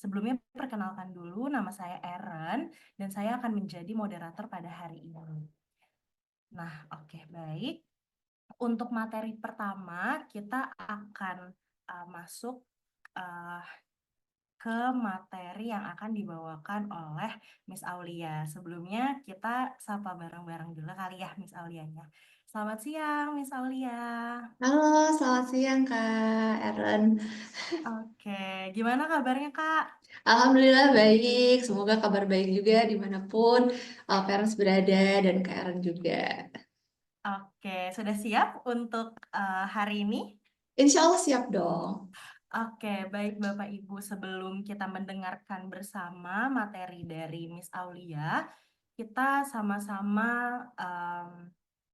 Sebelumnya perkenalkan dulu, nama saya Eren dan saya akan menjadi moderator pada hari ini. Nah, oke, baik. Untuk materi pertama, kita akan masuk uh, ke materi yang akan dibawakan oleh Miss Aulia. Sebelumnya kita sapa bareng-bareng dulu kali ya Miss Aulianya. Selamat siang Miss Aulia. Halo, selamat siang Kak Eren. Oke, gimana kabarnya Kak? Alhamdulillah baik, semoga kabar baik juga dimanapun parents berada dan Kak Eren juga. Oke, sudah siap untuk hari ini? Insya Allah siap dong. Oke, baik Bapak Ibu. Sebelum kita mendengarkan bersama materi dari Miss Aulia, kita sama-sama,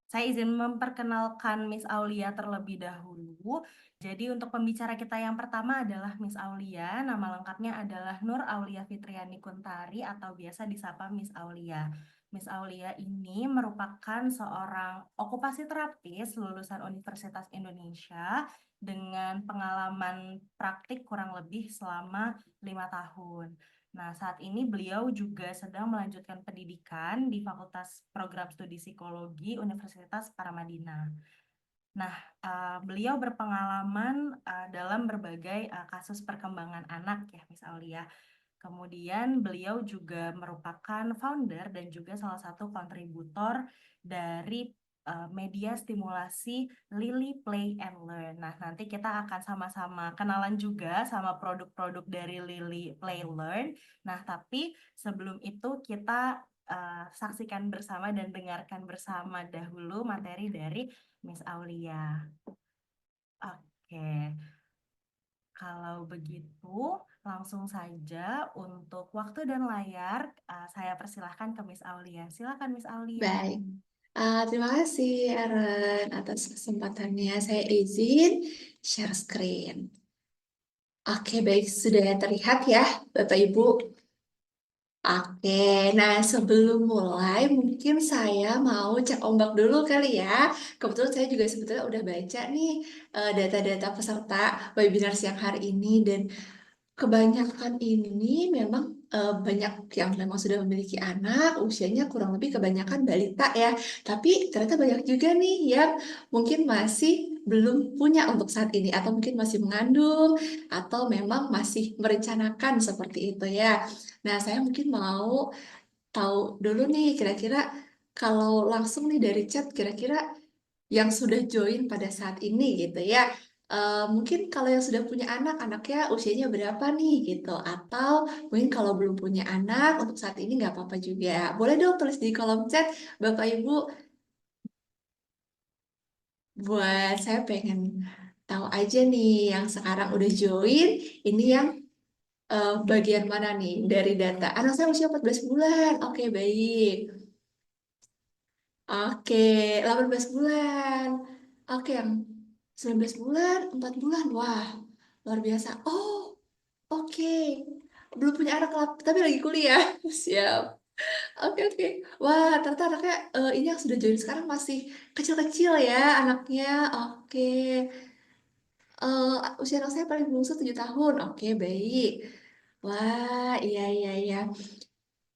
saya izin memperkenalkan Miss Aulia terlebih dahulu. Jadi untuk pembicara kita yang pertama adalah Miss Aulia. Nama lengkapnya adalah Nur Aulia Fitriani Kuntari atau biasa disapa Miss Aulia. Miss Aulia ini merupakan seorang okupasi terapis lulusan Universitas Indonesia dengan pengalaman praktik kurang lebih selama 5 tahun. Nah, saat ini beliau juga sedang melanjutkan pendidikan di Fakultas Program Studi Psikologi Universitas Paramadina. Nah, beliau berpengalaman dalam berbagai kasus perkembangan anak ya, Miss Aulia. Kemudian beliau juga merupakan founder dan juga salah satu kontributor dari media stimulasi Lily Play and Learn. Nah, nanti kita akan sama-sama kenalan juga sama produk-produk dari Lily Play Learn. Nah, tapi sebelum itu kita saksikan bersama dan dengarkan bersama dahulu materi dari Miss Aulia. Oke. Kalau begitu, langsung saja untuk waktu dan layar, saya persilahkan ke Miss Aulia. Silakan Miss Aulia. Baik. Terima kasih Eren atas kesempatannya. Saya izin share screen. Oke, baik sudah terlihat ya Bapak Ibu. Oke, nah sebelum mulai mungkin saya mau cek ombak dulu kali ya. Kebetulan saya juga sebetulnya udah baca nih data-data peserta webinar siang hari ini dan kebanyakan ini memang banyak yang memang sudah memiliki anak, usianya kurang lebih kebanyakan balita ya. Tapi ternyata banyak juga nih yang mungkin masih belum punya untuk saat ini atau mungkin masih mengandung atau memang masih merencanakan seperti itu ya. Nah, saya mungkin mau tahu dulu nih kira-kira kalau langsung nih dari chat kira-kira yang sudah join pada saat ini gitu ya. Mungkin kalau yang sudah punya anak, anaknya usianya berapa nih gitu. Atau mungkin kalau belum punya anak, untuk saat ini nggak apa-apa juga. Boleh dong tulis di kolom chat, Bapak Ibu, buat saya pengen tahu aja nih yang sekarang udah join, ini yang bagian mana nih dari data. Anak saya usia 14 bulan, oke baik. Oke, 18 bulan. Oke, yang 19 bulan, 4 bulan. Wah, luar biasa. Oh, oke. Belum punya anak tapi lagi kuliah. Siap. Oke, oke. Wah, ternyata anaknya ini yang sudah join sekarang masih kecil-kecil ya anaknya. Oke. Usia anak saya paling bungsu 7 tahun. Oke, baik. Wah, iya, iya, iya.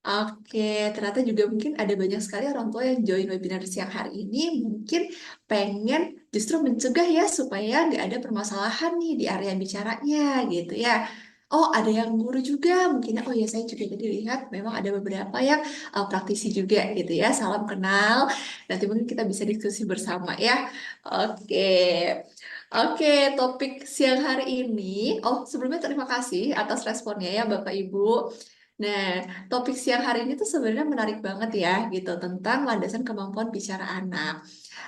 Oke, ternyata juga mungkin ada banyak sekali orang tua yang join webinar siang hari ini mungkin pengen justru mencegah ya supaya nggak ada permasalahan nih di area bicaranya gitu ya. Oh, ada yang guru juga mungkin. Oh ya, saya juga tadi lihat memang ada beberapa yang praktisi juga gitu ya. Salam kenal. Nanti mungkin kita bisa diskusi bersama ya. Oke. Oke, topik siang hari ini. Oh, sebelumnya terima kasih atas responnya ya Bapak Ibu. Nah, topik siang hari ini tuh sebenarnya menarik banget ya gitu tentang landasan kemampuan bicara anak.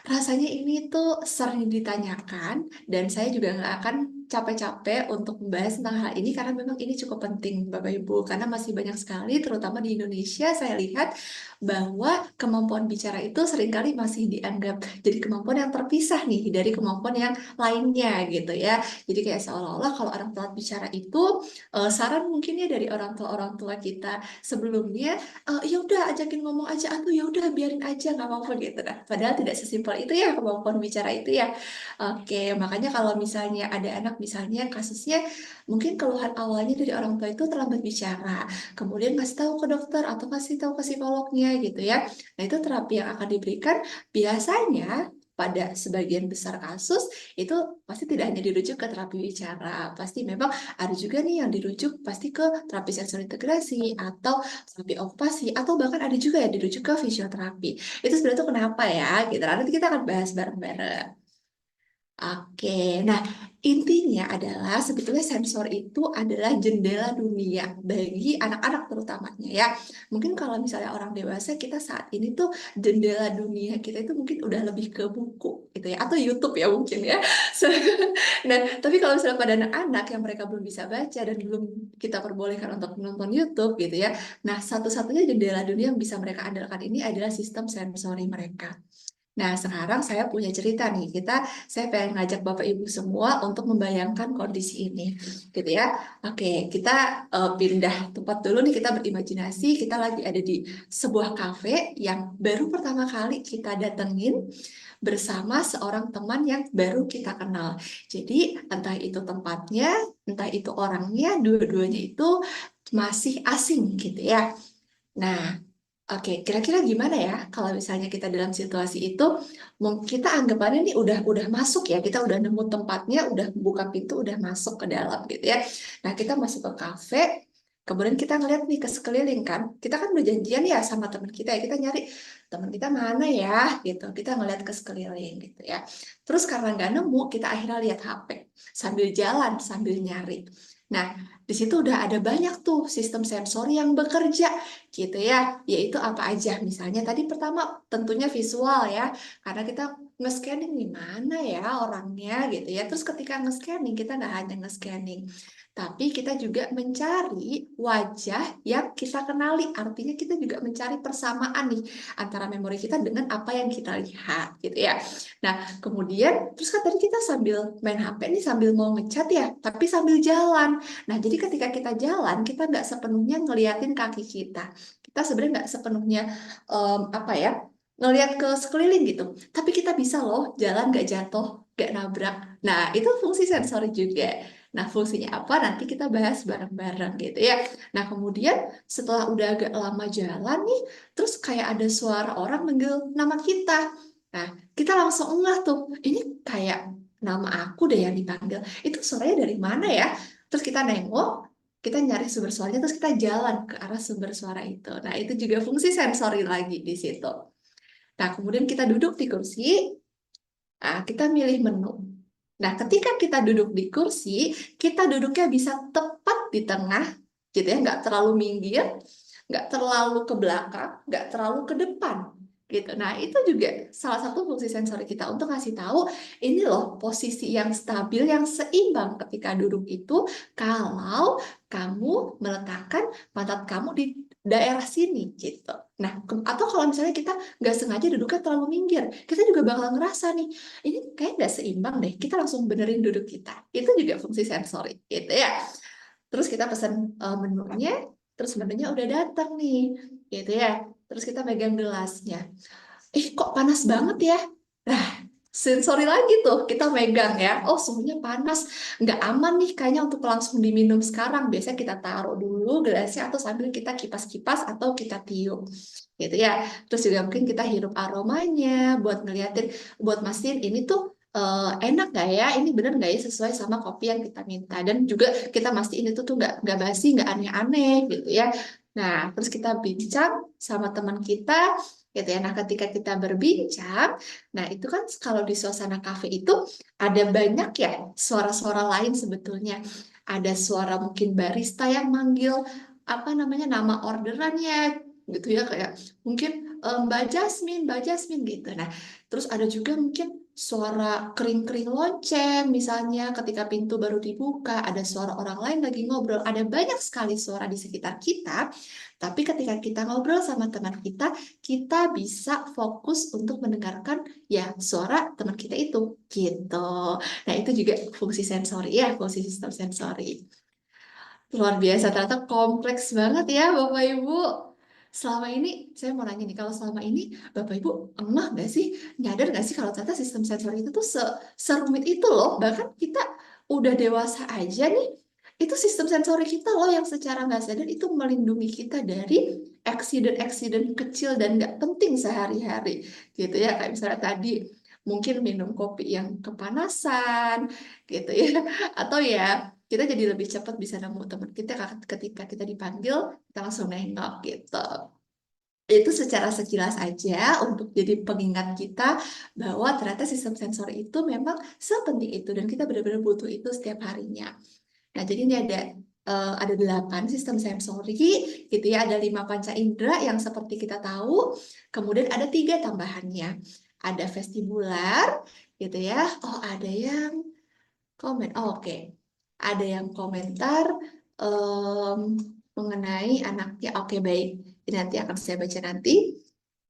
Rasanya ini tuh sering ditanyakan dan saya juga nggak akan capek-capek untuk membahas tentang hal ini karena memang ini cukup penting Bapak Ibu karena masih banyak sekali terutama di Indonesia saya lihat bahwa kemampuan bicara itu seringkali masih dianggap jadi kemampuan yang terpisah nih dari kemampuan yang lainnya gitu ya. Jadi kayak seolah-olah kalau orang telat bicara itu saran mungkin ya dari orang tua kita sebelumnya ya udah ajakin ngomong aja atau ya udah biarin aja nggak apa-apa gitu nah padahal tidak sesimpel itu ya kemampuan bicara itu ya. Oke, makanya kalau misalnya ada anak misalnya kasusnya mungkin keluhan awalnya dari orang tua itu terlambat bicara, kemudian kasih tahu ke dokter atau kasih tahu ke psikolognya gitu ya. Nah, itu terapi yang akan diberikan biasanya pada sebagian besar kasus itu pasti tidak hanya dirujuk ke terapi bicara, pasti memang ada juga nih yang dirujuk pasti ke terapi sensori integrasi atau terapi okupasi atau bahkan ada juga yang dirujuk ke fisioterapi. Itu sebenarnya tuh kenapa ya? Gitu. Nanti kita akan bahas bareng-bareng. Oke, nah intinya adalah sebetulnya sensor itu adalah jendela dunia bagi anak-anak terutamanya ya. Mungkin kalau misalnya orang dewasa kita saat ini tuh jendela dunia kita itu mungkin udah lebih ke buku gitu ya atau YouTube ya mungkin ya. Nah, tapi kalau misalnya pada anak-anak yang mereka belum bisa baca dan belum kita perbolehkan untuk menonton YouTube gitu ya. Nah, satu-satunya jendela dunia yang bisa mereka andalkan ini adalah sistem sensori mereka. Nah, sekarang saya punya cerita nih. Saya pengen ngajak Bapak Ibu semua untuk membayangkan kondisi ini, gitu ya. Oke, kita pindah tempat dulu nih. Kita berimajinasi. Kita lagi ada di sebuah kafe yang baru pertama kali kita datengin bersama seorang teman yang baru kita kenal. Jadi, entah itu tempatnya, entah itu orangnya, dua-duanya itu masih asing, gitu ya. Nah, oke, kira-kira gimana ya kalau misalnya kita dalam situasi itu, kita anggapannya nih udah masuk ya, kita udah nemu tempatnya, udah buka pintu, udah masuk ke dalam gitu ya. Nah, kita masuk ke kafe, kemudian kita ngeliat nih ke sekeliling kan, kita kan udah janjian ya sama teman kita ya, kita nyari teman kita mana ya gitu, kita ngeliat ke sekeliling gitu ya. Terus karena nggak nemu, kita akhirnya lihat HP sambil jalan, sambil nyari. Nah, di situ udah ada banyak tuh sistem sensor yang bekerja gitu ya, yaitu apa aja misalnya tadi pertama tentunya visual ya, karena kita nge-scanning di mana ya orangnya gitu ya. Terus ketika nge-scanning kita nggak hanya nge-scanning, tapi kita juga mencari wajah yang kita kenali, artinya kita juga mencari persamaan nih antara memori kita dengan apa yang kita lihat gitu ya. Nah, kemudian terus kan tadi kita sambil main HP nih sambil mau ngechat ya, tapi sambil jalan. Nah, jadi ketika kita jalan, kita nggak sepenuhnya ngeliatin kaki kita. Kita sebenarnya nggak sepenuhnya apa ya, ngeliat ke sekeliling gitu. Tapi kita bisa loh jalan nggak jatuh, nggak nabrak. Nah, itu fungsi sensori juga. Nah, fungsinya apa? Nanti kita bahas bareng-bareng gitu ya. Nah, kemudian setelah udah agak lama jalan nih, terus kayak ada suara orang manggil nama kita. Nah, kita langsung ngeh tuh, ini kayak nama aku deh yang dipanggil. Itu suaranya dari mana ya? Terus kita nengok, kita nyari sumber suaranya, terus kita jalan ke arah sumber suara itu. Nah, itu juga fungsi sensori lagi di situ. Nah, kemudian kita duduk di kursi, nah, kita milih menu. Nah, ketika kita duduk di kursi, kita duduknya bisa tepat di tengah, gitu ya, nggak terlalu minggir, nggak terlalu ke belakang, nggak terlalu ke depan, gitu. Nah, itu juga salah satu fungsi sensori kita untuk ngasih tahu ini loh posisi yang stabil, yang seimbang ketika duduk itu kalau kamu meletakkan pantat kamu di daerah sini, gitu. Nah, atau kalau misalnya kita nggak sengaja duduknya terlalu minggir, kita juga bakal ngerasa nih, ini kayak nggak seimbang deh, kita langsung benerin duduk kita. Itu juga fungsi sensori, gitu ya. Terus kita pesan menunya, terus menunya udah datang nih, gitu ya. Terus kita megang gelasnya. Kok panas banget ya? Nah, sensori lagi tuh, kita megang ya. Oh, suhunya panas, nggak aman nih kayaknya untuk langsung diminum sekarang. Biasanya kita taruh dulu gelasnya atau sambil kita kipas-kipas atau kita tiup, gitu ya. Terus juga mungkin kita hirup aromanya buat ngeliatin, buat mastiin ini tuh enak nggak ya, ini bener nggak ya sesuai sama kopi yang kita minta. Dan juga kita mastiin itu tuh nggak basi, nggak aneh-aneh gitu ya. Nah, terus kita bincang sama teman kita, gitu ya. Nah, ketika kita berbincang, nah itu kan kalau di suasana kafe itu ada banyak ya suara-suara lain sebetulnya. Ada suara mungkin barista yang manggil apa namanya nama orderannya gitu ya, kayak mungkin Mbak Jasmine gitu. Nah, terus ada juga mungkin suara kering-kering lonceng misalnya ketika pintu baru dibuka, ada suara orang lain lagi ngobrol, ada banyak sekali suara di sekitar kita. Tapi ketika kita ngobrol sama teman kita bisa fokus untuk mendengarkan ya suara teman kita itu gitu. Nah, itu juga fungsi sensori ya, fungsi sistem sensori. Luar biasa, ternyata kompleks banget ya Bapak Ibu. selama ini saya mau nanya nih, kalau selama ini Bapak Ibu nggak sih, nyadar nggak sih kalau ternyata sistem sensor itu tuh serumit itu loh, bahkan kita udah dewasa aja nih, itu sistem sensori kita loh yang secara nggak sadar itu melindungi kita dari eksiden-eksiden kecil dan nggak penting sehari-hari gitu ya, kayak misalnya tadi mungkin minum kopi yang kepanasan gitu ya, atau ya kita jadi lebih cepat bisa nemu teman kita ketika kita dipanggil, kita langsung nengok gitu. Itu secara sekilas aja untuk jadi pengingat kita bahwa ternyata sistem sensor itu memang sepenting itu dan kita benar-benar butuh itu setiap harinya. Nah, jadi ini ada 8 sistem sensori gitu ya, ada 5 panca indera yang seperti kita tahu, kemudian ada 3 tambahannya. Ada vestibular gitu ya. Oh, ada yang komen. Oh, oke. Ada yang komentar em, mengenai anaknya. Oke, baik. Ini nanti akan saya baca nanti.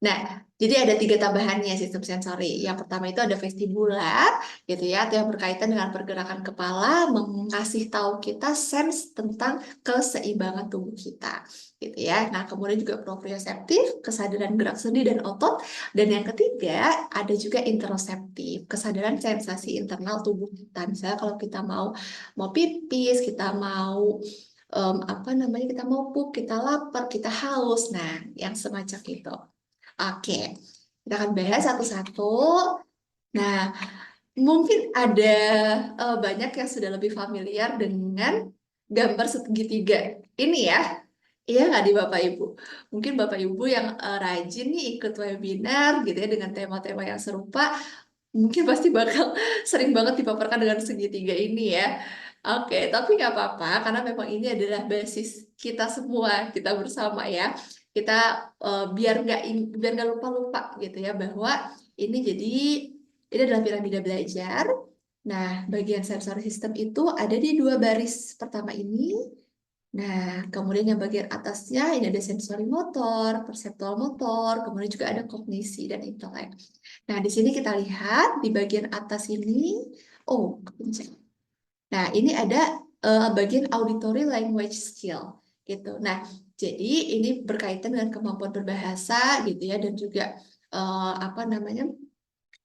Nah, jadi ada 3 tambahannya sistem sensori. Yang pertama itu ada vestibular, gitu ya, atau yang berkaitan dengan pergerakan kepala, mengasih tahu kita sense tentang keseimbangan tubuh kita, gitu ya. Nah, kemudian juga proprioseptif, kesadaran gerak sendi dan otot. Dan yang ketiga ada juga interoceptif, kesadaran sensasi internal tubuh kita. Misalnya kalau kita mau pipis, kita mau apa namanya, kita mau pup, kita lapar, kita haus. Nah, yang semacam itu. Oke, kita akan bahas satu-satu. Nah, mungkin ada banyak yang sudah lebih familiar dengan gambar segitiga ini ya. Iya nggak di Bapak Ibu? Mungkin Bapak Ibu yang rajin nih ikut webinar gitu ya dengan tema-tema yang serupa, mungkin pasti bakal sering banget dipaparkan dengan segitiga ini ya. Oke, tapi nggak apa-apa karena memang ini adalah basis kita semua, kita bersama ya. Kita biar nggak lupa-lupa gitu ya bahwa ini adalah piramida belajar. Nah, bagian sensor sistem itu ada di 2 baris pertama ini. Nah, kemudian yang bagian atasnya ini ada sensori motor, perseptual motor, kemudian juga ada kognisi dan intelek. Nah, di sini kita lihat di bagian atas ini, oh, kepencet. Nah, ini ada bagian auditory language skill gitu. Nah, jadi ini berkaitan dengan kemampuan berbahasa gitu ya dan juga apa namanya?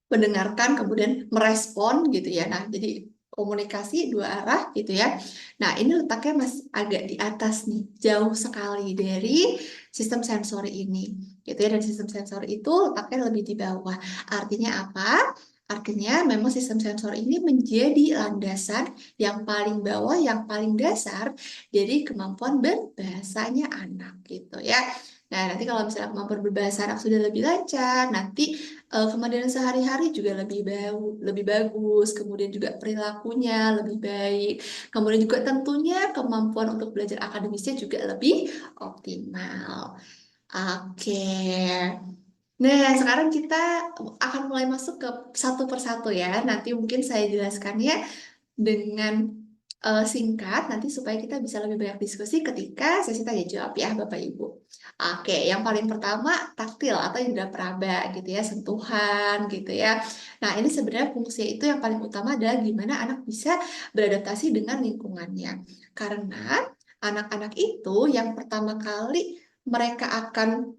Mendengarkan kemudian merespon gitu ya. Nah, jadi komunikasi 2 arah gitu ya. Nah, ini letaknya masih agak di atas nih, jauh sekali dari sistem sensori ini gitu ya. Dan sistem sensori itu letaknya lebih di bawah. Artinya apa? Artinya memang sistem sensor ini menjadi landasan yang paling bawah, yang paling dasar dari kemampuan berbahasanya anak gitu ya. Nah, nanti kalau misalnya kemampuan berbahasa anak sudah lebih lancar, nanti kemandirian sehari-hari juga lebih bagus, kemudian juga perilakunya lebih baik, kemudian juga tentunya kemampuan untuk belajar akademisnya juga lebih optimal. Oke. Nah, sekarang kita akan mulai masuk ke satu persatu ya. Nanti mungkin saya jelaskannya dengan singkat nanti supaya kita bisa lebih banyak diskusi ketika sesi tanya jawab ya Bapak Ibu. Oke, yang paling pertama taktil atau indera peraba gitu ya, sentuhan gitu ya. Nah, ini sebenarnya fungsi itu yang paling utama adalah gimana anak bisa beradaptasi dengan lingkungannya. Karena anak-anak itu yang pertama kali mereka akan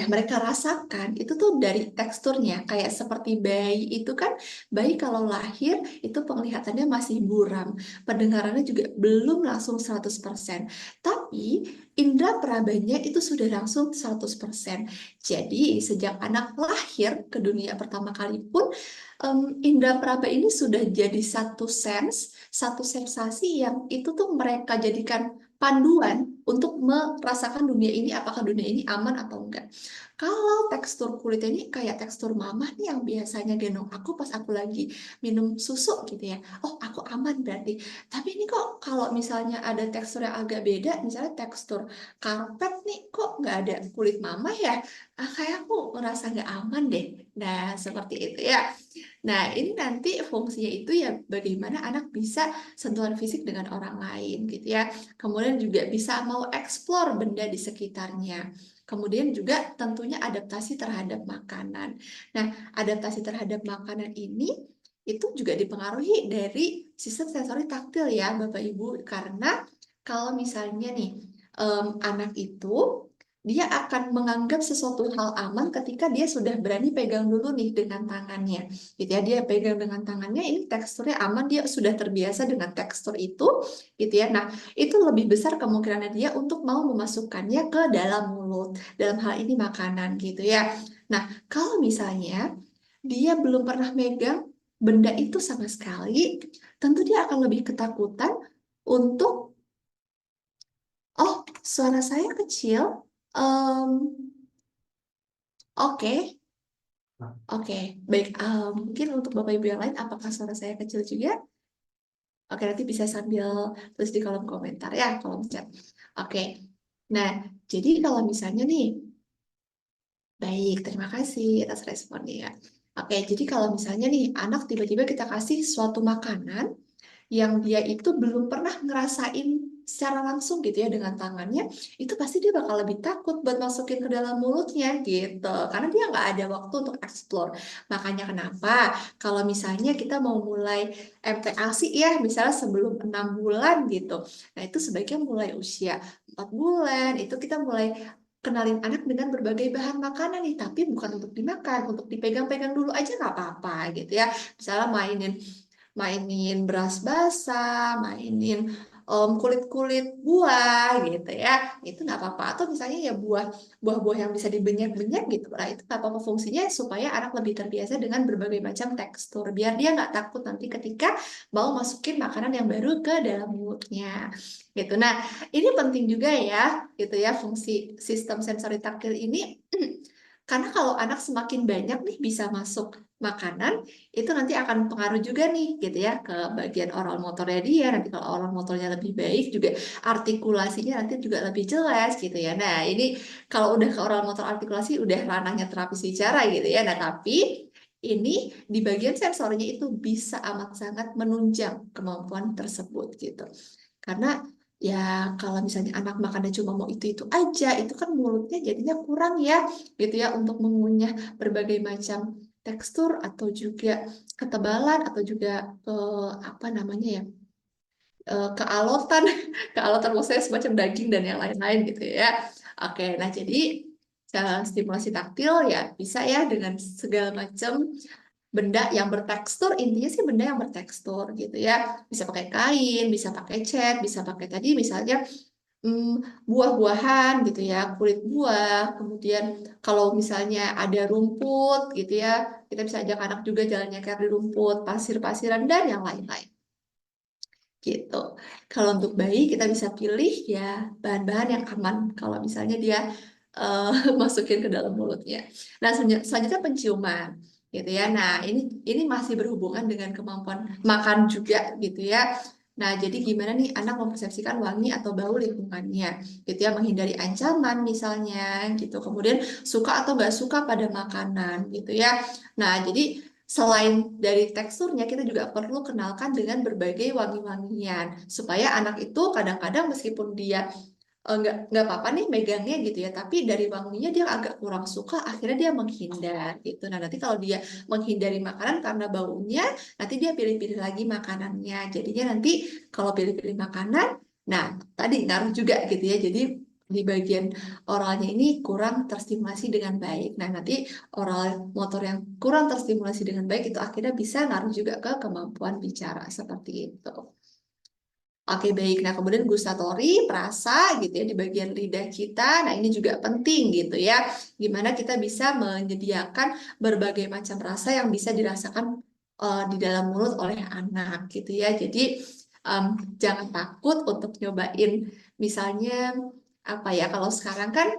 mereka rasakan itu tuh dari teksturnya kayak seperti bayi itu kan, bayi kalau lahir itu penglihatannya masih buram, pendengarannya juga belum langsung 100%, tapi indera perabanya itu sudah langsung 100%. Jadi sejak anak lahir ke dunia pertama kali pun indera peraba ini sudah jadi satu satu sensasi yang itu tuh mereka jadikan panduan untuk merasakan dunia ini, apakah dunia ini aman atau enggak. Kalau tekstur kulit ini kayak tekstur mama nih yang biasanya gendong aku pas aku lagi minum susu gitu ya. Oh, aku aman berarti. Tapi ini kok kalau misalnya ada tekstur yang agak beda, misalnya tekstur karpet nih, kok nggak ada kulit mama ya? Kayak aku ngerasa nggak aman deh. Nah, seperti itu ya. Nah, ini nanti fungsinya itu ya bagaimana anak bisa sentuhan fisik dengan orang lain gitu ya. Kemudian juga bisa mau explore benda di sekitarnya. Kemudian juga tentunya adaptasi terhadap makanan. Nah, adaptasi terhadap makanan ini itu juga dipengaruhi dari sistem sensori taktil ya, Bapak Ibu. Karena kalau misalnya nih anak itu dia akan menganggap sesuatu hal aman ketika dia sudah berani pegang dulu nih dengan tangannya. Gitu ya, dia pegang dengan tangannya, ini teksturnya aman, dia sudah terbiasa dengan tekstur itu, gitu ya. Nah, itu lebih besar kemungkinannya dia untuk mau memasukkannya ke dalam mulut. Dalam hal ini makanan, gitu ya. Nah, kalau misalnya dia belum pernah megang benda itu sama sekali, tentu dia akan lebih ketakutan untuk, oh, suara saya kecil. Em, oke, oke, baik. Mungkin untuk Bapak Ibu yang lain, apakah suara saya kecil juga? Oke, nanti bisa sambil tulis di kolom komentar ya, kolom chat. Oke, nah, jadi kalau misalnya nih, baik, terima kasih atas responnya. Oke, jadi kalau misalnya nih, anak tiba-tiba kita kasih suatu makanan yang dia itu belum pernah ngerasain secara langsung gitu ya dengan tangannya, itu pasti dia bakal lebih takut buat masukin ke dalam mulutnya gitu, karena dia nggak ada waktu untuk explore. Makanya kenapa kalau misalnya kita mau mulai MTASI ya, misalnya sebelum 6 bulan gitu, nah itu sebaiknya mulai usia 4 bulan, itu kita mulai kenalin anak dengan berbagai bahan makanan nih, tapi bukan untuk dimakan, untuk dipegang-pegang dulu aja nggak apa-apa gitu ya. Misalnya mainin mainin beras basah, mainin kulit-kulit buah gitu ya, itu nggak apa-apa. Atau misalnya ya buah-buah yang bisa dibenyak-benyak gitu, nah itu nggak apa-apa, fungsinya supaya anak lebih terbiasa dengan berbagai macam tekstur, biar dia nggak takut nanti ketika mau masukin makanan yang baru ke dalam mulutnya gitu. Nah, ini penting juga ya, gitu ya, fungsi sistem sensori taktil ini. Karena kalau anak semakin banyak nih bisa masuk makanan, itu nanti akan pengaruh juga nih gitu ya ke bagian oral motornya dia. Nanti kalau oral motornya lebih baik juga artikulasinya nanti juga lebih jelas gitu ya. Nah, ini kalau udah ke oral motor artikulasi udah ranahnya terapis bicara gitu ya. Nah, tapi ini di bagian sensornya itu bisa amat sangat menunjang kemampuan tersebut gitu. Karena ya kalau misalnya anak makannya cuma mau itu aja, itu kan mulutnya jadinya kurang ya gitu ya untuk mengunyah berbagai macam tekstur atau juga ketebalan atau juga apa namanya ya, kealotan. Kealotan maksudnya semacam daging dan yang lain-lain gitu ya. Oke, nah jadi stimulasi taktil ya bisa ya dengan segala macam benda yang bertekstur, intinya sih benda yang bertekstur gitu ya, bisa pakai kain, bisa pakai cat, bisa pakai tadi misalnya buah-buahan gitu ya, kulit buah, kemudian kalau misalnya ada rumput gitu ya, kita bisa ajak anak juga jalan nyeker di rumput, pasir-pasiran dan yang lain-lain gitu. Kalau untuk bayi kita bisa pilih ya bahan-bahan yang aman kalau misalnya dia eh, masukin ke dalam mulutnya. Nah, selanjutnya penciuman gitu ya. Nah, ini masih berhubungan dengan kemampuan makan juga gitu ya. Nah, jadi gimana nih anak mempersepsikan wangi atau bau lingkungannya gitu ya, menghindari ancaman misalnya gitu. Kemudian suka atau nggak suka pada makanan gitu ya. Nah, jadi selain dari teksturnya, kita juga perlu kenalkan dengan berbagai wangi-wangian supaya anak itu kadang-kadang meskipun dia nggak apa-apa nih megangnya gitu ya, tapi dari wanginya dia agak kurang suka, akhirnya dia menghindar gitu. Nah, nanti kalau dia menghindari makanan karena baunya, nanti dia pilih-pilih lagi makanannya. Jadinya nanti kalau pilih-pilih makanan, nah tadi ngaruh juga gitu ya. Jadi di bagian oralnya ini kurang terstimulasi dengan baik. Nah, nanti oral motor yang kurang terstimulasi dengan baik itu akhirnya bisa ngaruh juga ke kemampuan bicara seperti itu. Oke, baik. Nah, kemudian gustatori, perasa gitu ya di bagian lidah kita. Nah, ini juga penting gitu ya. Gimana kita bisa menyediakan berbagai macam rasa yang bisa dirasakan di dalam mulut oleh anak gitu ya. Jadi em, jangan takut untuk nyobain misalnya apa ya, kalau sekarang kan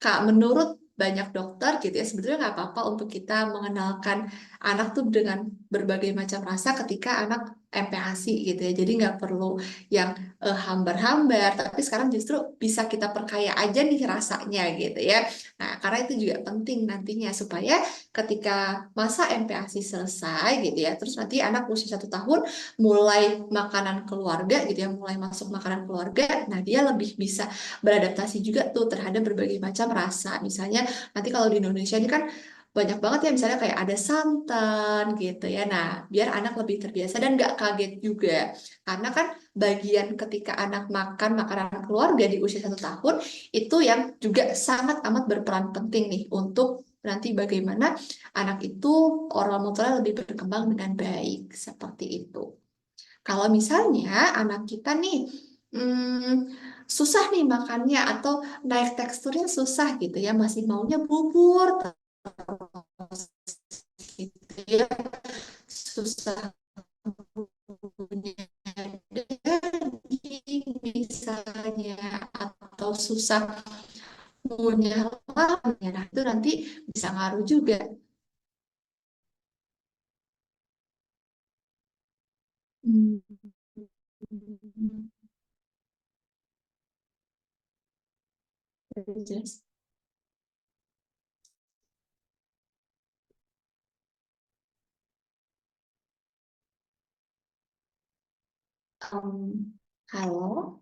Kak, menurut banyak dokter gitu ya, sebetulnya nggak apa-apa untuk kita mengenalkan anak tuh dengan berbagai macam rasa ketika anak MPASI gitu ya. Jadi nggak perlu yang hambar-hambar, tapi sekarang justru bisa kita perkaya aja nih rasanya gitu ya. Nah, karena itu juga penting nantinya supaya ketika masa MPASI selesai gitu ya, terus nanti anak usia 1 tahun mulai makanan keluarga gitu ya, mulai masuk makanan keluarga, nah dia lebih bisa beradaptasi juga tuh terhadap berbagai macam rasa. Misalnya nanti kalau di Indonesia ini kan banyak banget ya misalnya kayak ada santan gitu ya. Nah, biar anak lebih terbiasa dan nggak kaget juga. Karena kan bagian ketika anak makan makanan keluarga di usia 1 tahun itu yang juga sangat amat berperan penting nih untuk nanti bagaimana anak itu oral motornya lebih berkembang dengan baik seperti itu. Kalau misalnya anak kita nih susah nih makannya atau naik teksturnya susah gitu ya, masih maunya bubur terus gitu ya, susah punya daging misalnya atau susah punya lauknya, nah itu nanti bisa ngaruh juga. Hmm. Terus, halo,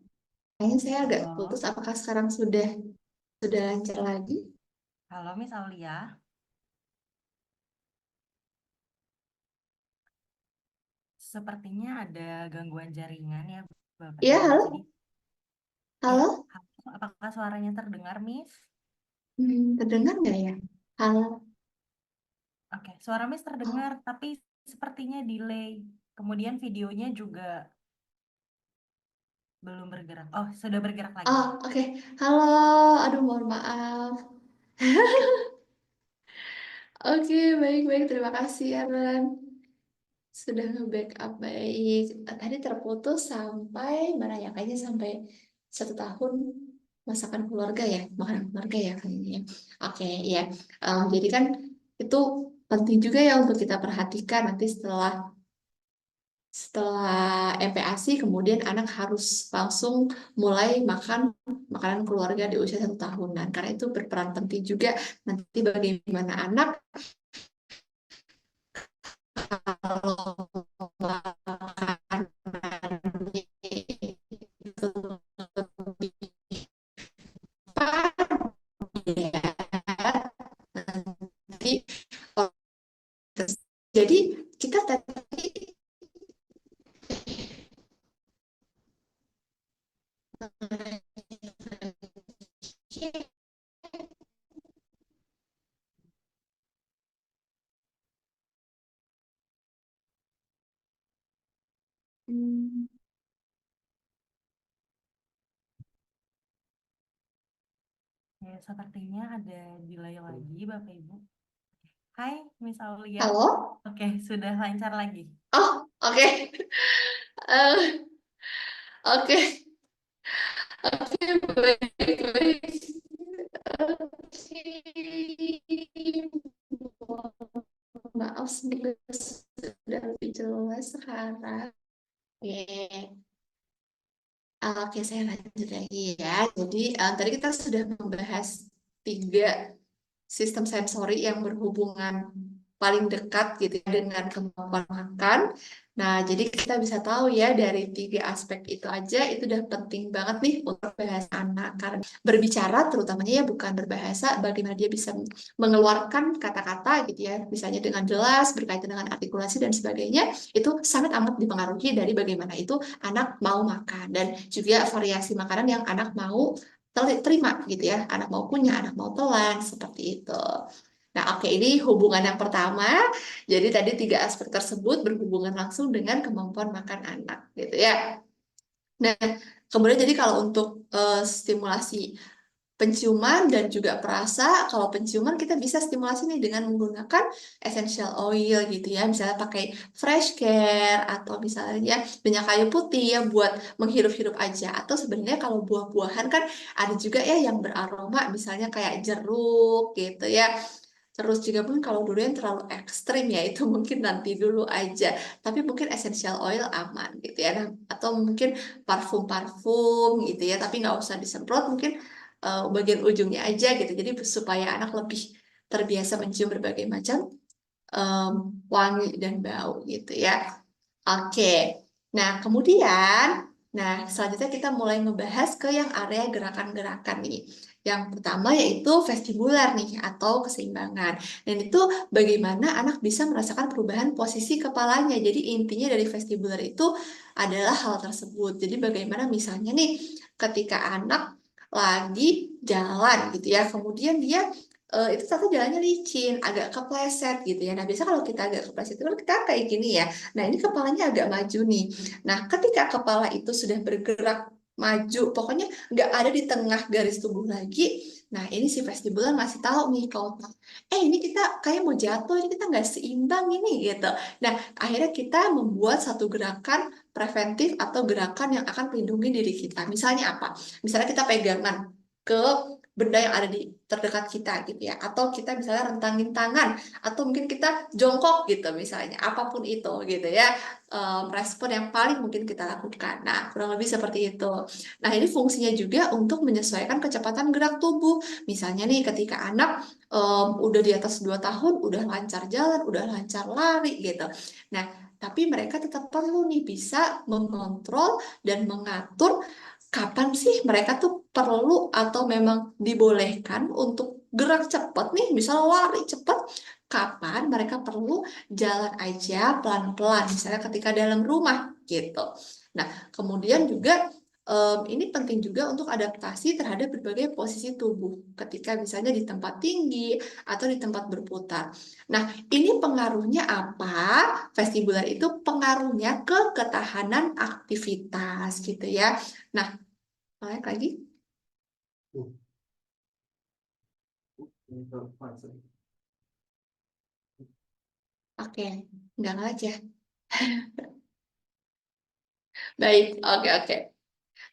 kayaknya saya agak Halo, putus. Apakah sekarang sudah lancar lagi? halo Miss Aulia. Sepertinya ada gangguan jaringan ya Bapak Iya, Ibu. Jadi halo, ya, halo. halo, apakah suaranya terdengar, Miss? Terdengar nggak ya? Halo. Oke, suara Miss Oh, terdengar, tapi sepertinya delay. Kemudian videonya juga belum bergerak. Oh, sudah bergerak lagi. oh, oke. Halo, aduh mohon maaf. Oke, baik-baik. Terima kasih, Aaron. Sudah nge-backup baik. Tadi terputus sampai mana ya? Kayaknya sampai 1 tahun masakan keluarga ya, makanan keluarga ya kayaknya, ya. Oke, ya. Jadi kan itu penting juga ya untuk kita perhatikan nanti setelah setelah MPASI, kemudian anak harus langsung mulai makan makanan keluarga di usia 1 tahunan. Karena itu berperan penting juga nanti bagaimana anak kalau makan itu lebih cepat, nanti oh, jadi kita tadi hmm, Ya, sepertinya ada delay lagi, Bapak Ibu. Hai, Miss Aulia. halo. Oke, sudah lancar lagi. Oh, oke. Eh, oke, oke, baik, baik. Maaf, semoga sudah lebih jelas sekarang. Oke, oke, saya lanjut lagi ya. Jadi, tadi kita sudah membahas 3 sistem sensori yang berhubungan paling dekat gitu ya dengan kemampuan makan. Nah, jadi kita bisa tahu ya dari 3 aspek itu aja itu udah penting banget nih untuk bahasa anak. Karena berbicara terutamanya ya bukan berbahasa, bagaimana dia bisa mengeluarkan kata-kata gitu ya, misalnya dengan jelas berkaitan dengan artikulasi dan sebagainya, itu sangat amat dipengaruhi dari bagaimana itu anak mau makan dan juga variasi makanan yang anak mau terima gitu ya. Anak mau punya, anak mau telan, seperti itu. Nah, oke, ini hubungan yang pertama. Jadi tadi 3 aspek tersebut berhubungan langsung dengan kemampuan makan anak, gitu ya. Nah, kemudian jadi kalau untuk stimulasi penciuman dan juga perasa, kalau penciuman kita bisa stimulasi nih dengan menggunakan essential oil gitu ya, misalnya pakai fresh care atau misalnya minyak kayu putih ya buat menghirup-hirup aja. Atau sebenarnya kalau buah-buahan kan ada juga ya yang beraroma, misalnya kayak jeruk gitu ya. Terus juga mungkin kalau durian terlalu ekstrim ya itu mungkin nanti dulu aja. Tapi mungkin essential oil aman gitu ya. Nah, atau mungkin parfum-parfum gitu ya. Tapi nggak usah disemprot, mungkin bagian ujungnya aja gitu. Jadi supaya anak lebih terbiasa mencium berbagai macam em, wangi dan bau gitu ya. Oke. Nah, kemudian Nah, selanjutnya kita mulai ngebahas ke yang area gerakan-gerakan nih. Yang pertama yaitu vestibular nih, atau keseimbangan. Dan itu bagaimana anak bisa merasakan perubahan posisi kepalanya. Jadi intinya dari vestibular itu adalah hal tersebut. Jadi bagaimana misalnya nih, ketika anak lagi jalan gitu ya, kemudian dia itu ternyata jalannya licin, agak kepleset gitu ya. Nah, biasa kalau kita agak kepleset itu kan kita kayak gini ya. Nah, ini kepalanya agak maju nih. Nah, ketika kepala itu sudah bergerak maju, pokoknya nggak ada di tengah garis tubuh lagi. Nah, ini si vestibular ngasih tahu nih ke otak, ini kita kayak mau jatuh, ini kita nggak seimbang ini gitu. Nah, akhirnya kita membuat satu gerakan preventif atau gerakan yang akan melindungi diri kita. Misalnya apa? Misalnya kita pegangan ke benda yang ada di terdekat kita gitu ya, atau kita misalnya rentangin tangan, atau mungkin kita jongkok gitu misalnya, apapun itu gitu ya, respon yang paling mungkin kita lakukan. Nah, kurang lebih seperti itu. Nah, ini fungsinya juga untuk menyesuaikan kecepatan gerak tubuh. Misalnya nih, ketika anak udah di atas 2 tahun, udah lancar jalan, udah lancar lari gitu. Nah, tapi mereka tetap perlu nih bisa mengontrol dan mengatur kapan sih mereka tuh perlu atau memang dibolehkan untuk gerak cepat nih, misalnya lari cepat, kapan mereka perlu jalan aja pelan-pelan, misalnya ketika dalam rumah gitu. Nah, kemudian juga ini penting juga untuk adaptasi terhadap berbagai posisi tubuh ketika misalnya di tempat tinggi atau di tempat berputar. Nah, ini pengaruhnya apa? Vestibular itu pengaruhnya ke ketahanan aktivitas gitu ya. Nah, balik lagi. Oke, nggak aja. Baik, oke, oke.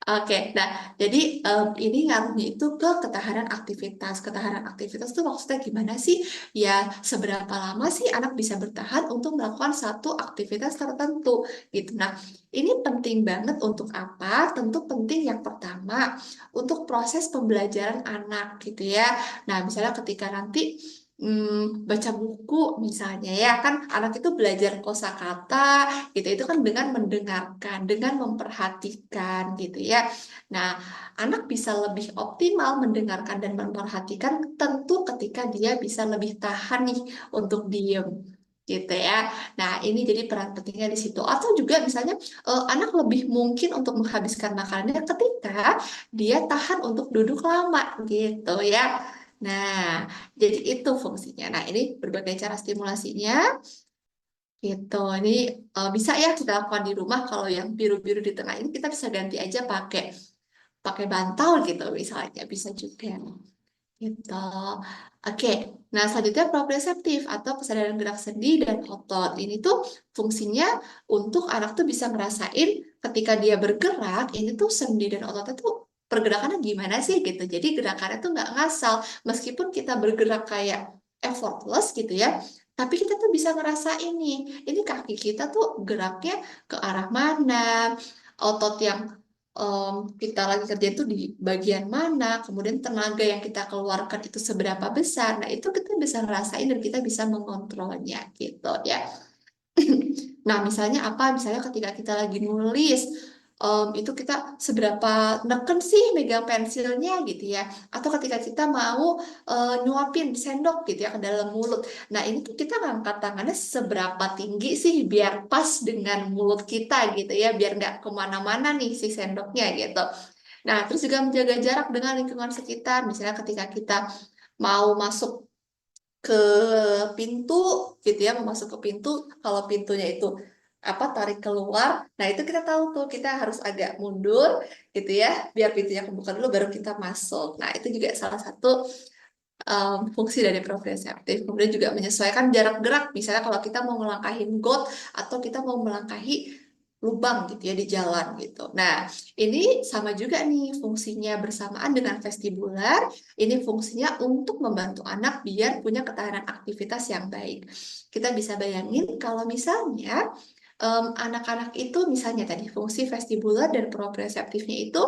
Oke, nah jadi ini ngaruhnya itu ke ketahanan aktivitas. Ketahanan aktivitas itu maksudnya gimana sih? Ya, seberapa lama sih anak bisa bertahan untuk melakukan satu aktivitas tertentu gitu. Nah, ini penting banget untuk apa? Tentu penting yang pertama untuk proses pembelajaran anak gitu ya. Nah, misalnya ketika nanti baca buku misalnya ya kan anak itu belajar kosakata gitu itu kan dengan mendengarkan, dengan memperhatikan gitu ya. Nah, anak bisa lebih optimal mendengarkan dan memperhatikan tentu ketika dia bisa lebih tahan nih untuk diem gitu ya. Nah, ini jadi peran pentingnya di situ. Atau juga misalnya anak lebih mungkin untuk menghabiskan makanannya ketika dia tahan untuk duduk lama gitu ya. Nah, jadi itu fungsinya. Nah, ini berbagai cara stimulasinya gitu. Ini bisa ya kita lakukan di rumah. Kalau yang biru-biru di tengah ini kita bisa ganti aja pakai pakai bantal gitu misalnya bisa juga gitu. Oke, nah selanjutnya proprioseptif atau kesadaran gerak sendi dan otot. Ini tuh fungsinya untuk anak tuh bisa ngerasain ketika dia bergerak, ini tuh sendi dan ototnya tuh pergerakannya gimana sih gitu. Jadi gerakannya tuh nggak ngasal, meskipun kita bergerak kayak effortless gitu ya. Tapi kita tuh bisa ngerasain nih, ini kaki kita tuh geraknya ke arah mana, otot yang kita lagi kerja itu di bagian mana, kemudian tenaga yang kita keluarkan itu seberapa besar. Nah, itu kita bisa ngerasain dan kita bisa mengontrolnya gitu ya. Nah, misalnya apa? Misalnya ketika kita lagi nulis, itu kita seberapa neken sih megang pensilnya gitu ya. Atau ketika kita mau nyuapin sendok gitu ya ke dalam mulut. Nah, ini tuh kita ngangkat tangannya seberapa tinggi sih biar pas dengan mulut kita gitu ya. Biar nggak kemana-mana nih si sendoknya gitu. Nah, terus juga menjaga jarak dengan lingkungan sekitar. Misalnya ketika kita mau masuk ke pintu gitu ya, mau masuk ke pintu, kalau pintunya itu apa tarik keluar, nah itu kita tahu tuh kita harus agak mundur gitu ya, biar pintunya kebuka dulu baru kita masuk. Nah itu juga salah satu fungsi dari proprioceptif. Kemudian juga menyesuaikan jarak gerak, misalnya kalau kita mau melangkahi got atau kita mau melangkahi lubang gitu ya di jalan gitu. Nah, ini sama juga nih fungsinya bersamaan dengan vestibular. Ini fungsinya untuk membantu anak biar punya ketahanan aktivitas yang baik. Kita bisa bayangin kalau misalnya anak-anak itu misalnya tadi fungsi vestibular dan proprioceptifnya itu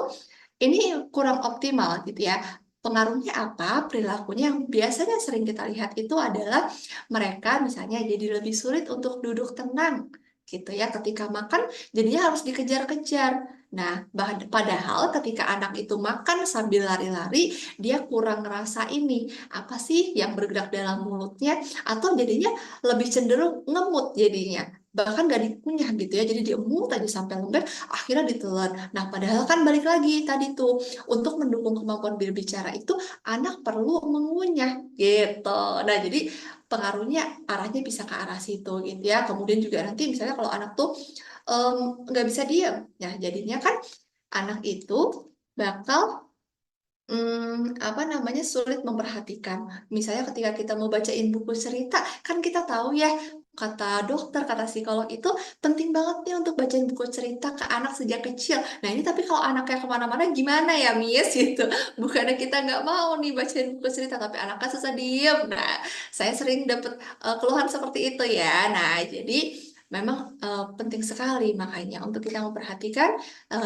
ini kurang optimal gitu ya. Pengaruhnya apa? Perilakunya yang biasanya sering kita lihat itu adalah mereka misalnya jadi lebih sulit untuk duduk tenang gitu ya ketika makan jadinya harus dikejar-kejar. Nah, padahal ketika anak itu makan sambil lari-lari, dia kurang ngerasa ini, apa sih yang bergerak dalam mulutnya, atau jadinya lebih cenderung ngemut jadinya. Bahkan gak dikunyah gitu ya, jadi diemut aja sampai lembek, akhirnya ditelan. Nah, padahal kan balik lagi tadi tuh, untuk mendukung kemampuan berbicara itu, anak perlu mengunyah gitu. Nah, jadi pengaruhnya arahnya bisa ke arah situ gitu ya. Kemudian juga nanti misalnya kalau anak tuh nggak bisa diam. Nah, jadinya kan anak itu bakal apa namanya sulit memperhatikan. Misalnya ketika kita mau bacain buku cerita, kan kita tahu ya kata dokter, kata psikolog itu penting banget nih untuk bacain buku cerita ke anak sejak kecil. Nah ini tapi kalau anaknya kemana-mana gimana ya Mies gitu. Bukannya kita nggak mau nih bacain buku cerita, tapi anaknya susah diem. Nah saya sering dapet keluhan seperti itu ya. Nah jadi memang penting sekali makanya untuk kita memperhatikan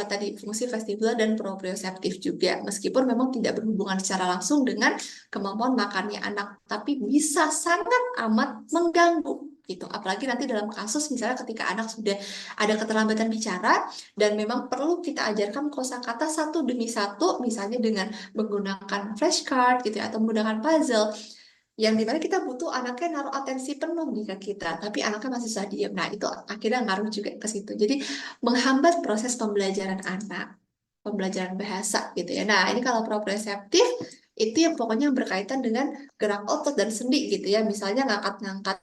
tadi fungsi vestibular dan proprioseptif juga, meskipun memang tidak berhubungan secara langsung dengan kemampuan makannya anak, tapi bisa sangat amat mengganggu gitu. Apalagi nanti dalam kasus misalnya ketika anak sudah ada keterlambatan bicara dan memang perlu kita ajarkan kosakata satu demi satu, misalnya dengan menggunakan flashcard gitu ya, atau menggunakan puzzle yang dimana kita butuh anaknya naruh atensi penuh nih ke kita, tapi anaknya masih susah diam. Nah, itu akhirnya ngaruh juga ke situ. Jadi, menghambat proses pembelajaran anak, pembelajaran bahasa gitu ya. Nah, ini kalau proprioseptif, itu yang pokoknya berkaitan dengan gerak otot dan sendi gitu ya. Misalnya ngangkat-ngangkat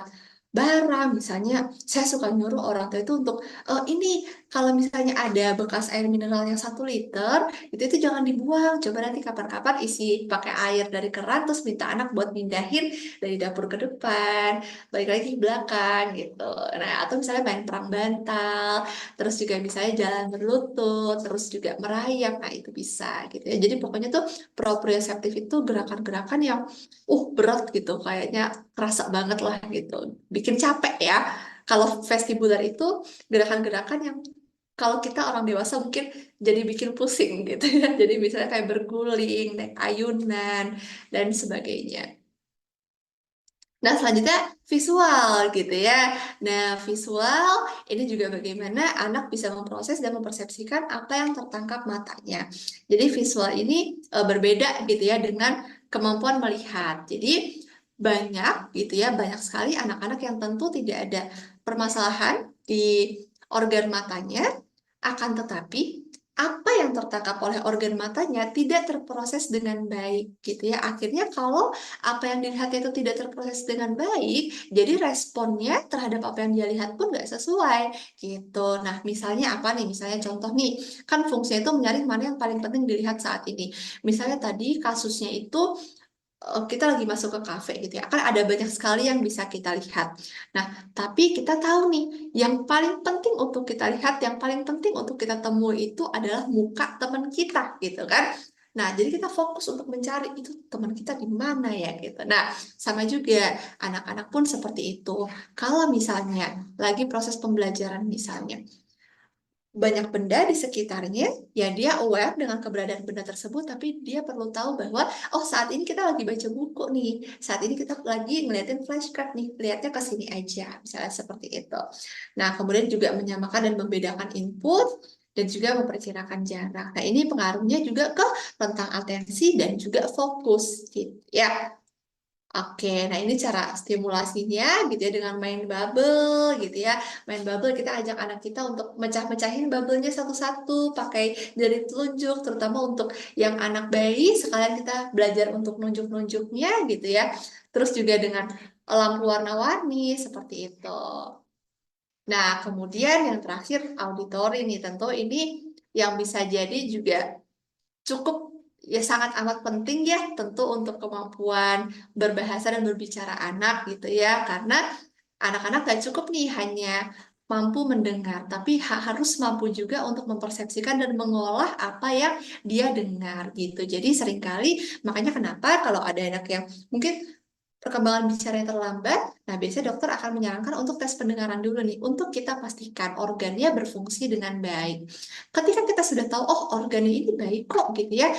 barang, misalnya saya suka nyuruh orang tua itu untuk ini kalau misalnya ada bekas air mineral yang 1 liter, itu jangan dibuang. Coba nanti kapan-kapan isi pakai air dari keran, terus minta anak buat mindahin dari dapur ke depan, balik lagi ke belakang gitu. Nah, atau misalnya main perang bantal, terus juga misalnya jalan berlutut, terus juga merayap, nah itu bisa gitu ya. Jadi pokoknya tuh proprioseptif itu gerakan-gerakan yang berat gitu, kayaknya kerasa banget lah gitu, bikin capek ya. Kalau vestibular itu gerakan-gerakan yang kalau kita orang dewasa mungkin jadi bikin pusing gitu ya. Jadi misalnya kayak berguling, naik ayunan, dan sebagainya. Nah, selanjutnya visual gitu ya. Nah, visual ini juga bagaimana anak bisa memproses dan mempersepsikan apa yang tertangkap matanya. Jadi visual ini berbeda gitu ya dengan kemampuan melihat. Jadi banyak gitu ya, banyak sekali anak-anak yang tentu tidak ada permasalahan di organ matanya, akan tetapi apa yang tertangkap oleh organ matanya tidak terproses dengan baik gitu ya. Akhirnya kalau apa yang dilihatnya itu tidak terproses dengan baik, jadi responnya terhadap apa yang dia lihat pun nggak sesuai gitu. Nah, misalnya apa nih? Misalnya contoh nih, kan fungsinya itu menyaring mana yang paling penting dilihat saat ini. Misalnya tadi kasusnya itu kita lagi masuk ke kafe gitu ya, kan ada banyak sekali yang bisa kita lihat. Nah, tapi kita tahu nih, yang paling penting untuk kita lihat, yang paling penting untuk kita temui itu adalah muka teman kita gitu kan. Nah, jadi kita fokus untuk mencari itu teman kita di mana ya gitu. Nah, sama juga anak-anak pun seperti itu. Kalau misalnya lagi proses pembelajaran misalnya, banyak benda di sekitarnya, ya dia aware dengan keberadaan benda tersebut, tapi dia perlu tahu bahwa, oh saat ini kita lagi baca buku nih, saat ini kita lagi ngeliatin flashcard nih, lihatnya ke sini aja, misalnya seperti itu. Nah, kemudian juga menyamakan dan membedakan input, dan juga memperkirakan jarak. Nah, ini pengaruhnya juga ke tentang atensi dan juga fokus, gitu ya. Oke, nah ini cara stimulasinya gitu ya dengan main bubble gitu ya. Main bubble kita ajak anak kita untuk mecah-mecahin bubble-nya satu-satu pakai jari telunjuk, terutama untuk yang anak bayi sekalian kita belajar untuk nunjuk-nunjuknya gitu ya. Terus juga dengan lampu warna-warni seperti itu. Nah, kemudian yang terakhir auditori nih, tentu ini yang bisa jadi juga cukup ya sangat amat penting ya tentu untuk kemampuan berbahasa dan berbicara anak gitu ya, karena anak-anak gak cukup nih hanya mampu mendengar, tapi harus mampu juga untuk mempersepsikan dan mengolah apa yang dia dengar gitu. Jadi seringkali makanya kenapa kalau ada anak yang mungkin perkembangan bicaranya terlambat, nah biasanya dokter akan menyarankan untuk tes pendengaran dulu nih, untuk kita pastikan organnya berfungsi dengan baik. Ketika kita sudah tahu, oh organnya ini baik kok gitu ya,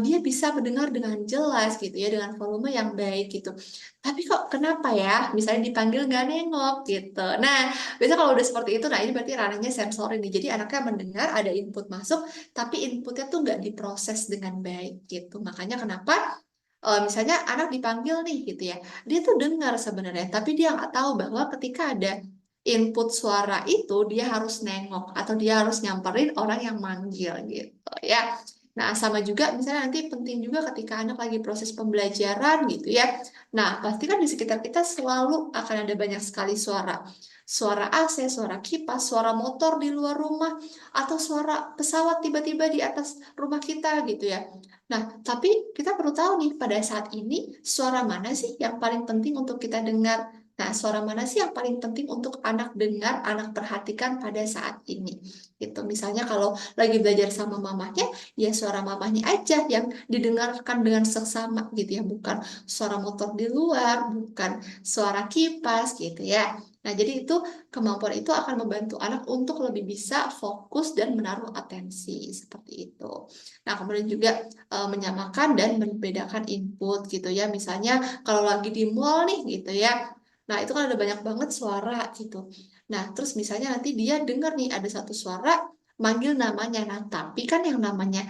dia bisa mendengar dengan jelas gitu ya, dengan volume yang baik gitu. Tapi kok kenapa ya, misalnya dipanggil nggak nengok gitu. Nah, biasanya kalau udah seperti itu, nah ini berarti ranahnya sensori nih. Jadi anaknya mendengar, ada input masuk, tapi inputnya tuh nggak diproses dengan baik gitu. Makanya kenapa misalnya anak dipanggil nih gitu ya, dia tuh dengar sebenarnya, tapi dia nggak tahu bahwa ketika ada input suara itu dia harus nengok atau dia harus nyamperin orang yang manggil gitu ya. Nah, sama juga misalnya nanti penting juga ketika anak lagi proses pembelajaran gitu ya. Nah, pasti kan di sekitar kita selalu akan ada banyak sekali suara. Suara AC, suara kipas, suara motor di luar rumah, atau suara pesawat tiba-tiba di atas rumah kita gitu ya. Nah, tapi kita perlu tahu nih, pada saat ini suara mana sih yang paling penting untuk kita dengar? Nah, suara mana sih yang paling penting untuk anak dengar, anak perhatikan pada saat ini? Gitu. Misalnya kalau lagi belajar sama mamahnya, ya suara mamahnya aja yang didengarkan dengan seksama gitu ya, bukan suara motor di luar, bukan suara kipas gitu ya. Nah, jadi itu kemampuan itu akan membantu anak untuk lebih bisa fokus dan menaruh atensi seperti itu. Nah, kemudian juga menyamakan dan membedakan input gitu ya. Misalnya kalau lagi di mall nih gitu ya. Nah, itu kan ada banyak banget suara gitu. Nah, terus misalnya nanti dia dengar nih ada satu suara manggil namanya. Nah, tapi kan yang namanya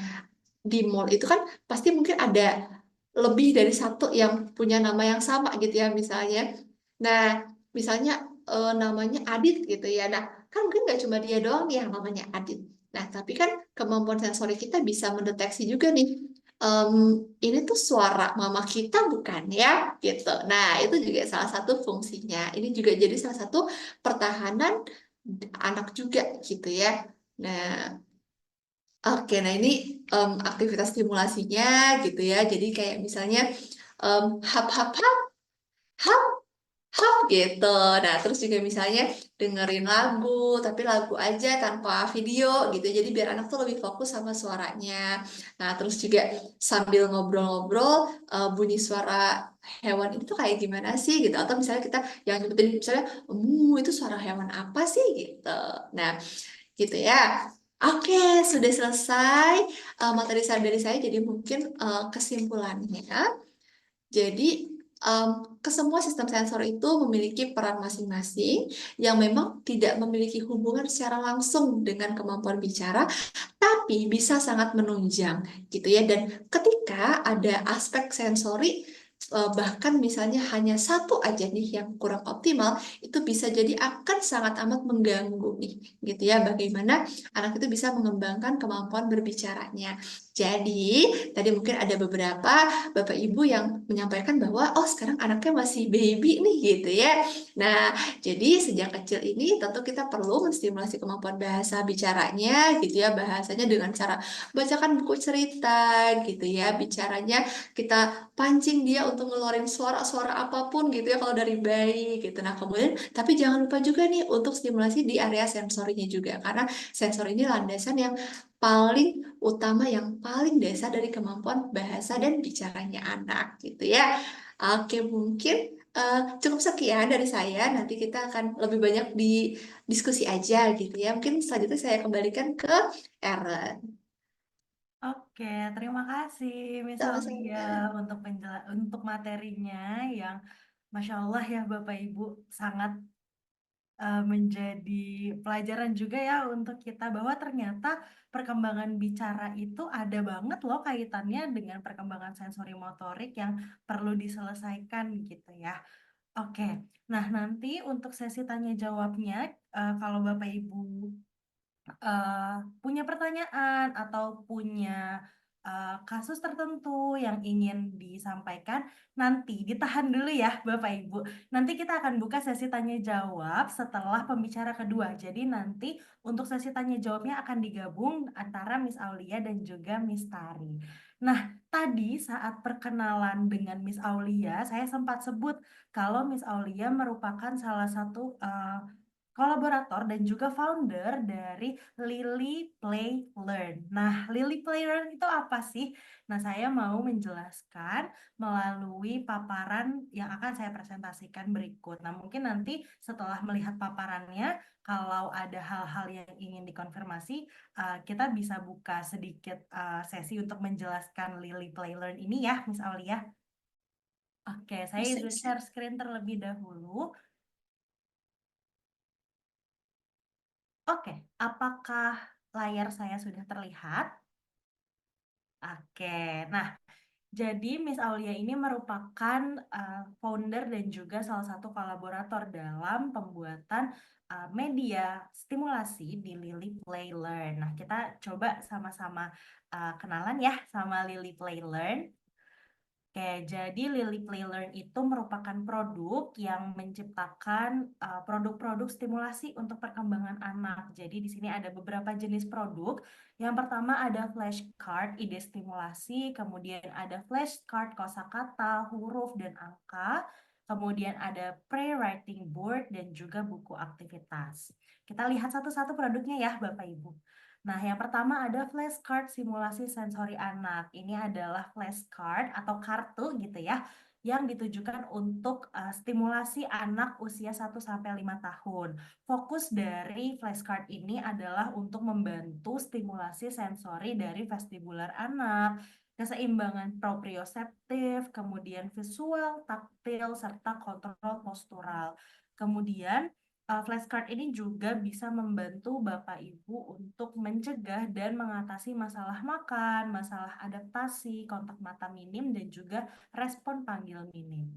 di mall itu kan pasti mungkin ada lebih dari satu yang punya nama yang sama gitu ya misalnya. Nah, misalnya namanya Adit gitu ya. Nah, kan mungkin nggak cuma dia doang nih yang namanya Adit. Nah, tapi kan kemampuan sensori kita bisa mendeteksi juga nih. em, ini tuh suara mama kita bukan ya gitu. Nah, itu juga salah satu fungsinya. Ini juga jadi salah satu pertahanan anak juga gitu ya. Nah, oke, nah ini aktivitas stimulasinya gitu ya. Jadi kayak misalnya hap hap hap hap hap gitu. Nah, terus juga misalnya dengerin lagu, tapi lagu aja tanpa video gitu. Jadi biar anak tuh lebih fokus sama suaranya. Nah, terus juga sambil ngobrol-ngobrol, bunyi suara hewan itu kayak gimana sih gitu. Atau misalnya kita yang nyebutin misalnya, itu suara hewan apa sih gitu. Nah, gitu ya. Oke, sudah selesai materi dari saya. Jadi mungkin kesimpulannya, jadi em, kesemua sistem sensor itu memiliki peran masing-masing yang memang tidak memiliki hubungan secara langsung dengan kemampuan bicara, tapi bisa sangat menunjang gitu ya. Dan ketika ada aspek sensori bahkan misalnya hanya satu aja nih yang kurang optimal, itu bisa jadi akan sangat amat mengganggu nih gitu ya, bagaimana anak itu bisa mengembangkan kemampuan berbicaranya. Jadi tadi mungkin ada beberapa bapak ibu yang menyampaikan bahwa oh sekarang anaknya masih baby nih gitu ya. Nah, jadi sejak kecil ini tentu kita perlu menstimulasi kemampuan bahasa bicaranya gitu ya, bahasanya dengan cara bacakan buku cerita gitu ya, bicaranya kita pancing dia untuk ngeluarin suara-suara apapun gitu ya kalau dari bayi gitu. Nah, kemudian tapi jangan lupa juga nih untuk stimulasi di area sensorinya juga, karena sensor ini landasan yang paling utama, yang paling dasar dari kemampuan bahasa dan bicaranya anak gitu ya. Oke, mungkin cukup sekian dari saya. Nanti kita akan lebih banyak di diskusi aja gitu ya. Mungkin selanjutnya saya kembalikan ke Aaron. Oke, terima kasih Miss Aulia Sama-sama. untuk materinya yang Masya Allah ya Bapak Ibu sangat menjadi pelajaran juga ya untuk kita bahwa ternyata perkembangan bicara itu ada banget loh kaitannya dengan perkembangan sensori motorik yang perlu diselesaikan gitu ya. Oke, nah nanti untuk sesi tanya jawabnya, kalau Bapak Ibu eh, punya pertanyaan atau punya kasus tertentu yang ingin disampaikan, nanti ditahan dulu ya Bapak Ibu. Nanti kita akan buka sesi tanya jawab setelah pembicara kedua. Jadi nanti untuk sesi tanya jawabnya akan digabung antara Miss Aulia dan juga Miss Tari. Nah, tadi saat perkenalan dengan Miss Aulia, saya sempat sebut kalau Miss Aulia merupakan salah satu kolaborator dan juga founder dari Lily Play Learn. Nah, Lily Play Learn itu apa sih? Nah, saya mau menjelaskan melalui paparan yang akan saya presentasikan berikut. Nah, mungkin nanti setelah melihat paparannya, kalau ada hal-hal yang ingin dikonfirmasi, kita bisa buka sedikit sesi untuk menjelaskan Lily Play Learn ini ya, Miss Aulia. Oke, saya Bisa, izin bisa. share screen terlebih dahulu. Oke, apakah layar saya sudah terlihat? Oke, nah jadi Miss Aulia ini merupakan founder dan juga salah satu kolaborator dalam pembuatan media stimulasi di Lily Play Learn. Nah, kita coba sama-sama kenalan ya sama Lily Play Learn. Oke, jadi Lily Play Learn itu merupakan produk yang menciptakan produk-produk stimulasi untuk perkembangan anak. Jadi di sini ada beberapa jenis produk. Yang pertama ada flashcard ide stimulasi, kemudian ada flashcard kosakata, huruf dan angka, kemudian ada pre-writing board dan juga buku aktivitas. Kita lihat satu-satu produknya ya, Bapak Ibu. Nah, yang pertama ada flashcard simulasi sensori anak. Ini adalah flashcard atau kartu gitu ya, yang ditujukan untuk stimulasi anak usia 1 sampai 5 tahun. Fokus dari flashcard ini adalah untuk membantu stimulasi sensori dari vestibular anak, keseimbangan proprioseptif, kemudian visual, taktil, serta kontrol postural. Kemudian flashcard ini juga bisa membantu Bapak Ibu untuk mencegah dan mengatasi masalah makan, masalah adaptasi, kontak mata minim, dan juga respon panggil minim.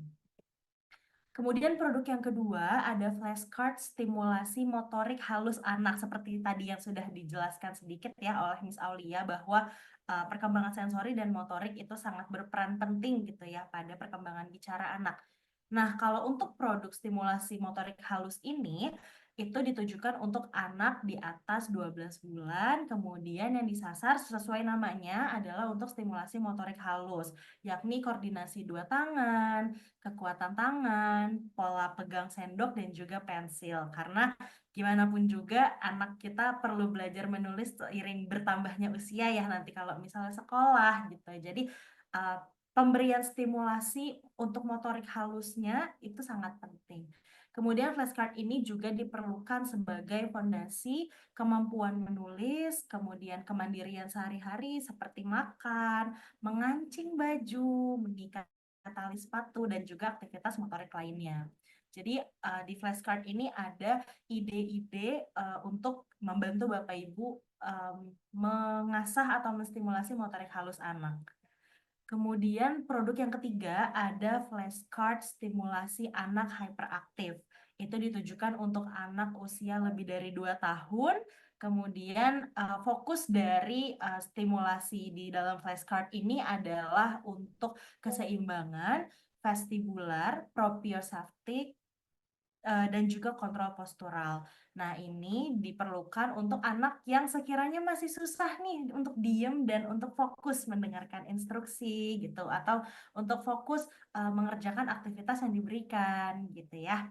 Kemudian produk yang kedua ada flashcard stimulasi motorik halus anak seperti tadi yang sudah dijelaskan sedikit ya oleh Miss Aulia bahwa perkembangan sensori dan motorik itu sangat berperan penting gitu ya pada perkembangan bicara anak. Nah, kalau untuk produk stimulasi motorik halus ini, itu ditujukan untuk anak di atas 12 bulan, kemudian yang disasar sesuai namanya adalah untuk stimulasi motorik halus, yakni koordinasi dua tangan, kekuatan tangan, pola pegang sendok, dan juga pensil. Karena gimana pun juga anak kita perlu belajar menulis seiring bertambahnya usia ya nanti kalau misalnya sekolah gitu. Jadi pemberian stimulasi untuk motorik halusnya itu sangat penting. Kemudian flashcard ini juga diperlukan sebagai fondasi kemampuan menulis, kemudian kemandirian sehari-hari seperti makan, mengancing baju, mengikat tali sepatu, dan juga aktivitas motorik lainnya. Jadi di flashcard ini ada ide-ide untuk membantu Bapak Ibu mengasah atau menstimulasi motorik halus anak. Kemudian produk yang ketiga ada flashcard stimulasi anak hyperaktif. Itu ditujukan untuk anak usia lebih dari 2 tahun. Kemudian fokus dari stimulasi di dalam flashcard ini adalah untuk keseimbangan vestibular, proprioseptik, dan juga kontrol postural. Nah, ini diperlukan untuk anak yang sekiranya masih susah nih untuk diem dan untuk fokus mendengarkan instruksi gitu, atau untuk fokus mengerjakan aktivitas yang diberikan gitu ya.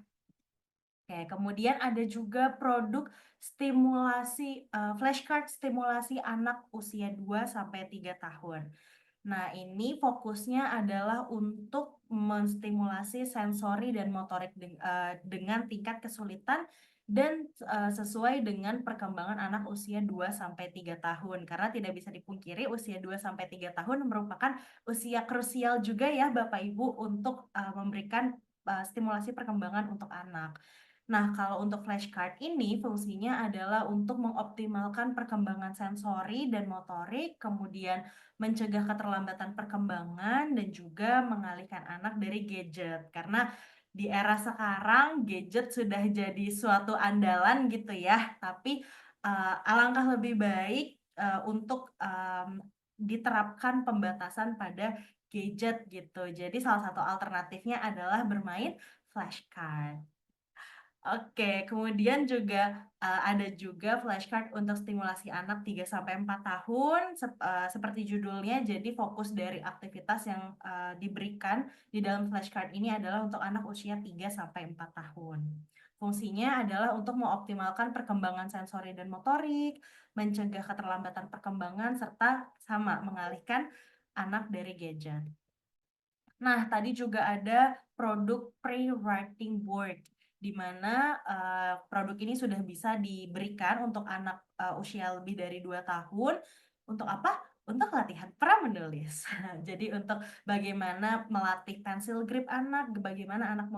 Oke, kemudian ada juga produk stimulasi flashcard stimulasi anak usia 2 sampai 3 tahun. Nah, ini fokusnya adalah untuk menstimulasi sensori dan motorik dengan tingkat kesulitan dan sesuai dengan perkembangan anak usia 2 sampai 3 tahun. Karena tidak bisa dipungkiri usia 2 sampai 3 tahun merupakan usia krusial juga ya Bapak Ibu untuk memberikan stimulasi perkembangan untuk anak. Nah, kalau untuk flashcard ini fungsinya adalah untuk mengoptimalkan perkembangan sensori dan motorik, kemudian mencegah keterlambatan perkembangan, dan juga mengalihkan anak dari gadget. Karena di era sekarang gadget sudah jadi suatu andalan gitu ya, tapi alangkah lebih baik untuk diterapkan pembatasan pada gadget gitu. Jadi salah satu alternatifnya adalah bermain flashcard. Oke, kemudian juga ada juga flashcard untuk stimulasi anak 3 sampai 4 tahun seperti judulnya. Jadi fokus dari aktivitas yang diberikan di dalam flashcard ini adalah untuk anak usia 3 sampai 4 tahun. Fungsinya adalah untuk mengoptimalkan perkembangan sensori dan motorik, mencegah keterlambatan perkembangan, serta sama mengalihkan anak dari gadget. Nah, tadi juga ada produk pre-writing board, di mana produk ini sudah bisa diberikan untuk anak usia lebih dari 2 tahun. Untuk apa? Untuk latihan pra-menulis. Jadi untuk bagaimana melatih pensil grip anak, bagaimana anak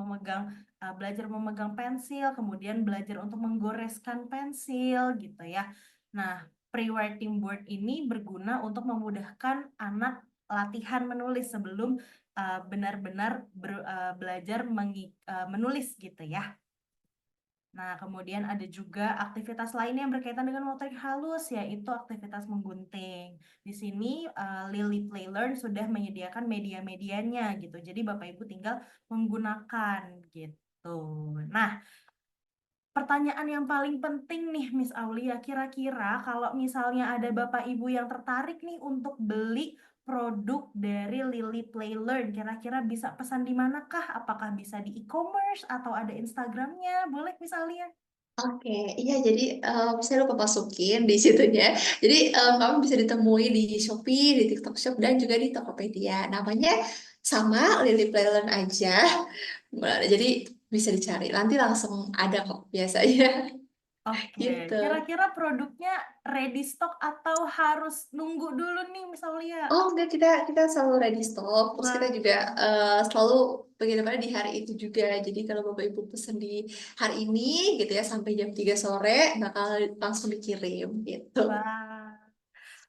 belajar memegang pensil, kemudian belajar untuk menggoreskan pensil gitu ya. Nah, pre-writing board ini berguna untuk memudahkan anak latihan menulis sebelum benar-benar belajar menulis gitu ya. Nah, kemudian ada juga aktivitas lain yang berkaitan dengan motorik halus, yaitu aktivitas menggunting. Di sini Lily Play Learn sudah menyediakan media-medianya gitu. Jadi Bapak Ibu tinggal menggunakan gitu. Nah, pertanyaan yang paling penting nih, Miss Aulia, kira-kira kalau misalnya ada Bapak Ibu yang tertarik nih untuk beli produk dari Lily Play Learn, kira-kira bisa pesan di manakah? Apakah bisa di e-commerce atau ada Instagramnya? Boleh, Miss Aulia? Oke, iya jadi saya lupa masukin di situnya. Jadi kamu bisa ditemui di Shopee, di TikTok Shop, dan juga di Tokopedia. Namanya sama Lily Playland aja. Jadi bisa dicari. Nanti langsung ada kok biasanya. Oke, Gitu. kira-kira produknya ready stock atau harus nunggu dulu nih, Miss Aulia? Oh enggak, kita selalu ready stock. Terus kita Wah, juga selalu bagaimana di hari itu juga. Jadi kalau Bapak Ibu pesen di hari ini gitu ya sampai jam 3 sore bakal langsung dikirim gitu. wah.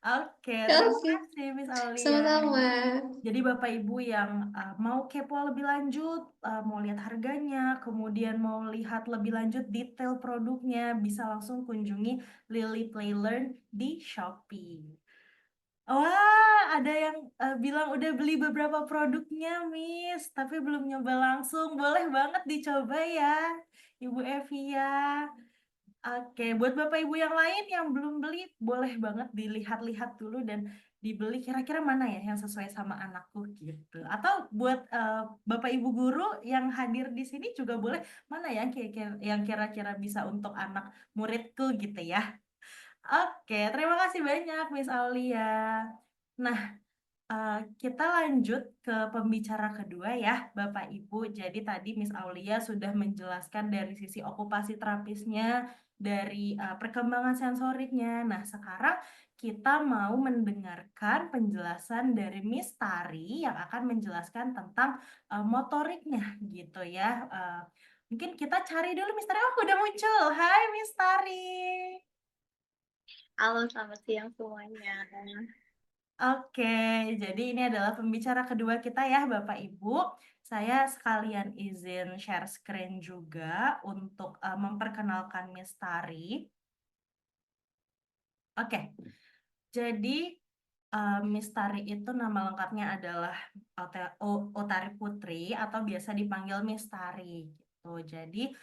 Oke, terima Oke, kasih Miss Aulia. sama-sama. Jadi Bapak Ibu yang mau kepo lebih lanjut, mau lihat harganya, kemudian mau lihat lebih lanjut detail produknya, bisa langsung kunjungi Lily Play Learn di Shopee. Wah, ada yang bilang udah beli beberapa produknya, Miss, tapi belum nyoba langsung. Boleh banget dicoba ya, Ibu Evia. Oke, buat Bapak Ibu yang lain yang belum beli, boleh banget dilihat-lihat dulu dan dibeli kira-kira mana ya yang sesuai sama anakku gitu. Atau buat Bapak Ibu guru yang hadir di sini juga boleh mana yang kira-kira bisa untuk anak muridku gitu ya. Oke, terima kasih banyak Miss Aulia. Nah, kita lanjut ke pembicara kedua ya, Bapak Ibu. Jadi tadi Miss Aulia sudah menjelaskan dari sisi okupasi terapisnya, dari perkembangan sensoriknya. Nah, sekarang kita mau mendengarkan penjelasan dari Miss Tari yang akan menjelaskan tentang motoriknya gitu ya. Mungkin kita cari dulu Miss Tari. Oh, udah muncul. Hai Miss Tari. Halo, selamat siang semuanya. Oke, jadi ini adalah pembicara kedua kita ya, Bapak Ibu. Saya sekalian izin share screen juga untuk memperkenalkan Miss Tari. Oke, jadi Miss Tari itu nama lengkapnya adalah Utari Putri atau biasa dipanggil Miss Tari gitu. Jadi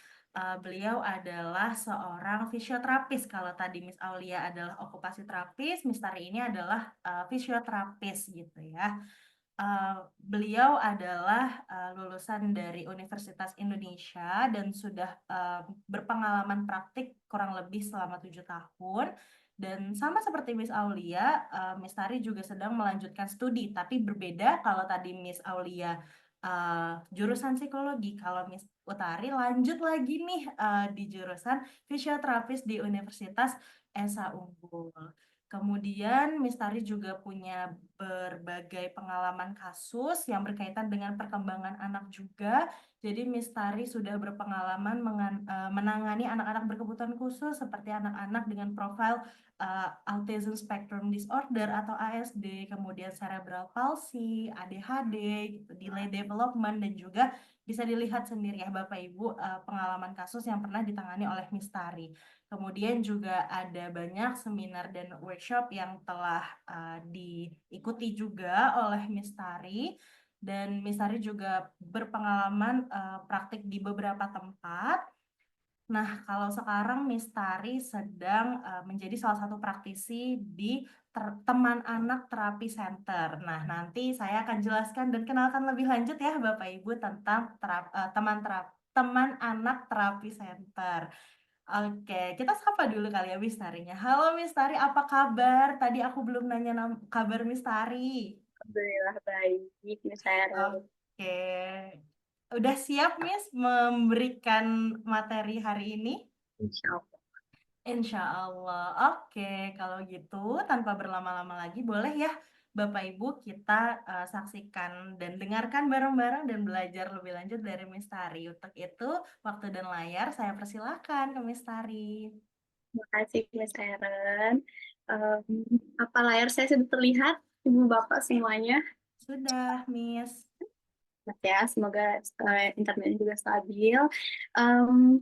beliau adalah seorang fisioterapis. Kalau tadi Miss Aulia adalah okupasi terapis, Miss Tari ini adalah fisioterapis gitu ya. Beliau adalah lulusan dari Universitas Indonesia dan sudah berpengalaman praktik kurang lebih selama 7 tahun. Dan sama seperti Miss Aulia, Miss Tari juga sedang melanjutkan studi, tapi berbeda kalau tadi Miss Aulia jurusan psikologi, kalau Miss Utari lanjut lagi nih di jurusan fisioterapis di Universitas Esa Unggul. Kemudian Miss Tari juga punya berbagai pengalaman kasus yang berkaitan dengan perkembangan anak juga. Jadi Miss Tari sudah berpengalaman menangani anak-anak berkebutuhan khusus seperti anak-anak dengan profil Autism Spectrum Disorder atau ASD, kemudian cerebral palsy, ADHD, gitu, delay development, dan juga bisa dilihat sendiri ya Bapak Ibu pengalaman kasus yang pernah ditangani oleh Miss Tari. Kemudian juga ada banyak seminar dan workshop yang telah diikuti juga oleh Miss Tari. Dan Miss Tari juga berpengalaman praktik di beberapa tempat. Nah, kalau sekarang Miss Tari sedang menjadi salah satu praktisi di Teman Anak Terapi Center. Nah, nanti saya akan jelaskan dan kenalkan lebih lanjut ya Bapak Ibu tentang teman anak terapi center. Oke, kita sapa dulu kali ya Miss Tarinya. Halo Miss Tari, apa kabar? Tadi aku belum nanya kabar Miss Tari. Alhamdulillah baik, Miss Erin. Oke, udah siap Miss memberikan materi hari ini? Insya Allah. Insya Allah. Oke, kalau gitu tanpa berlama-lama lagi boleh ya Bapak Ibu kita saksikan dan dengarkan bareng-bareng dan belajar lebih lanjut dari Miss Tari. Untuk itu waktu dan layar saya persilahkan ke Miss Tari. Terima kasih, Miss Erin. Em, apa layar saya sudah terlihat, Ibu Bapak semuanya? Sudah, Miss. Nah, ya, semoga internetnya juga stabil. Em,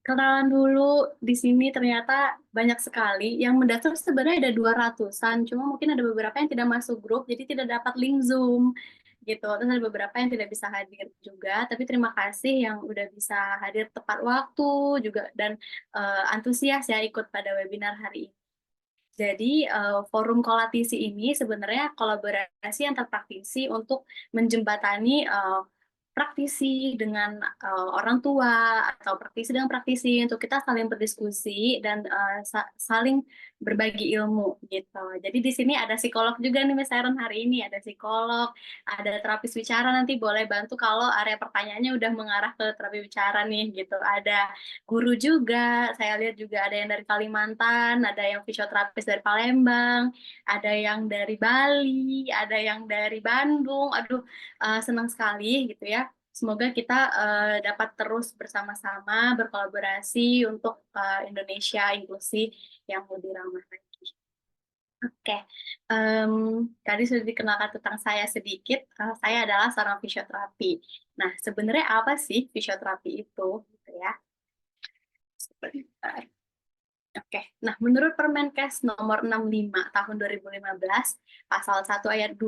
Kenalan dulu di sini ternyata banyak sekali yang mendaftar sebenarnya ada 200-an, cuma mungkin ada beberapa yang tidak masuk grup jadi tidak dapat link Zoom gitu. Terus ada beberapa yang tidak bisa hadir juga, tapi terima kasih yang udah bisa hadir tepat waktu juga dan antusias ya ikut pada webinar hari ini. Jadi, forum Kolatisi ini sebenarnya kolaborasi antar praktisi untuk menjembatani praktisi dengan orang tua atau praktisi dengan praktisi untuk kita saling berdiskusi dan saling berbagi ilmu gitu. Jadi di sini ada psikolog juga nih Mas Aaron hari ini, ada psikolog, ada terapis bicara, nanti boleh bantu kalau area pertanyaannya udah mengarah ke terapi bicara nih gitu. Ada guru juga, saya lihat juga ada yang dari Kalimantan, ada yang fisioterapis dari Palembang, ada yang dari Bali, ada yang dari Bandung. Aduh, senang sekali gitu ya. Semoga kita dapat terus bersama-sama berkolaborasi untuk Indonesia inklusi yang lebih ramah lagi. Oke, tadi sudah dikenalkan tentang saya sedikit. Saya adalah seorang fisioterapi. Nah, sebenarnya apa sih fisioterapi itu? Gitu ya. Sebentar. Oke, nah menurut Permenkes nomor 65 tahun 2015, pasal 1 ayat 2,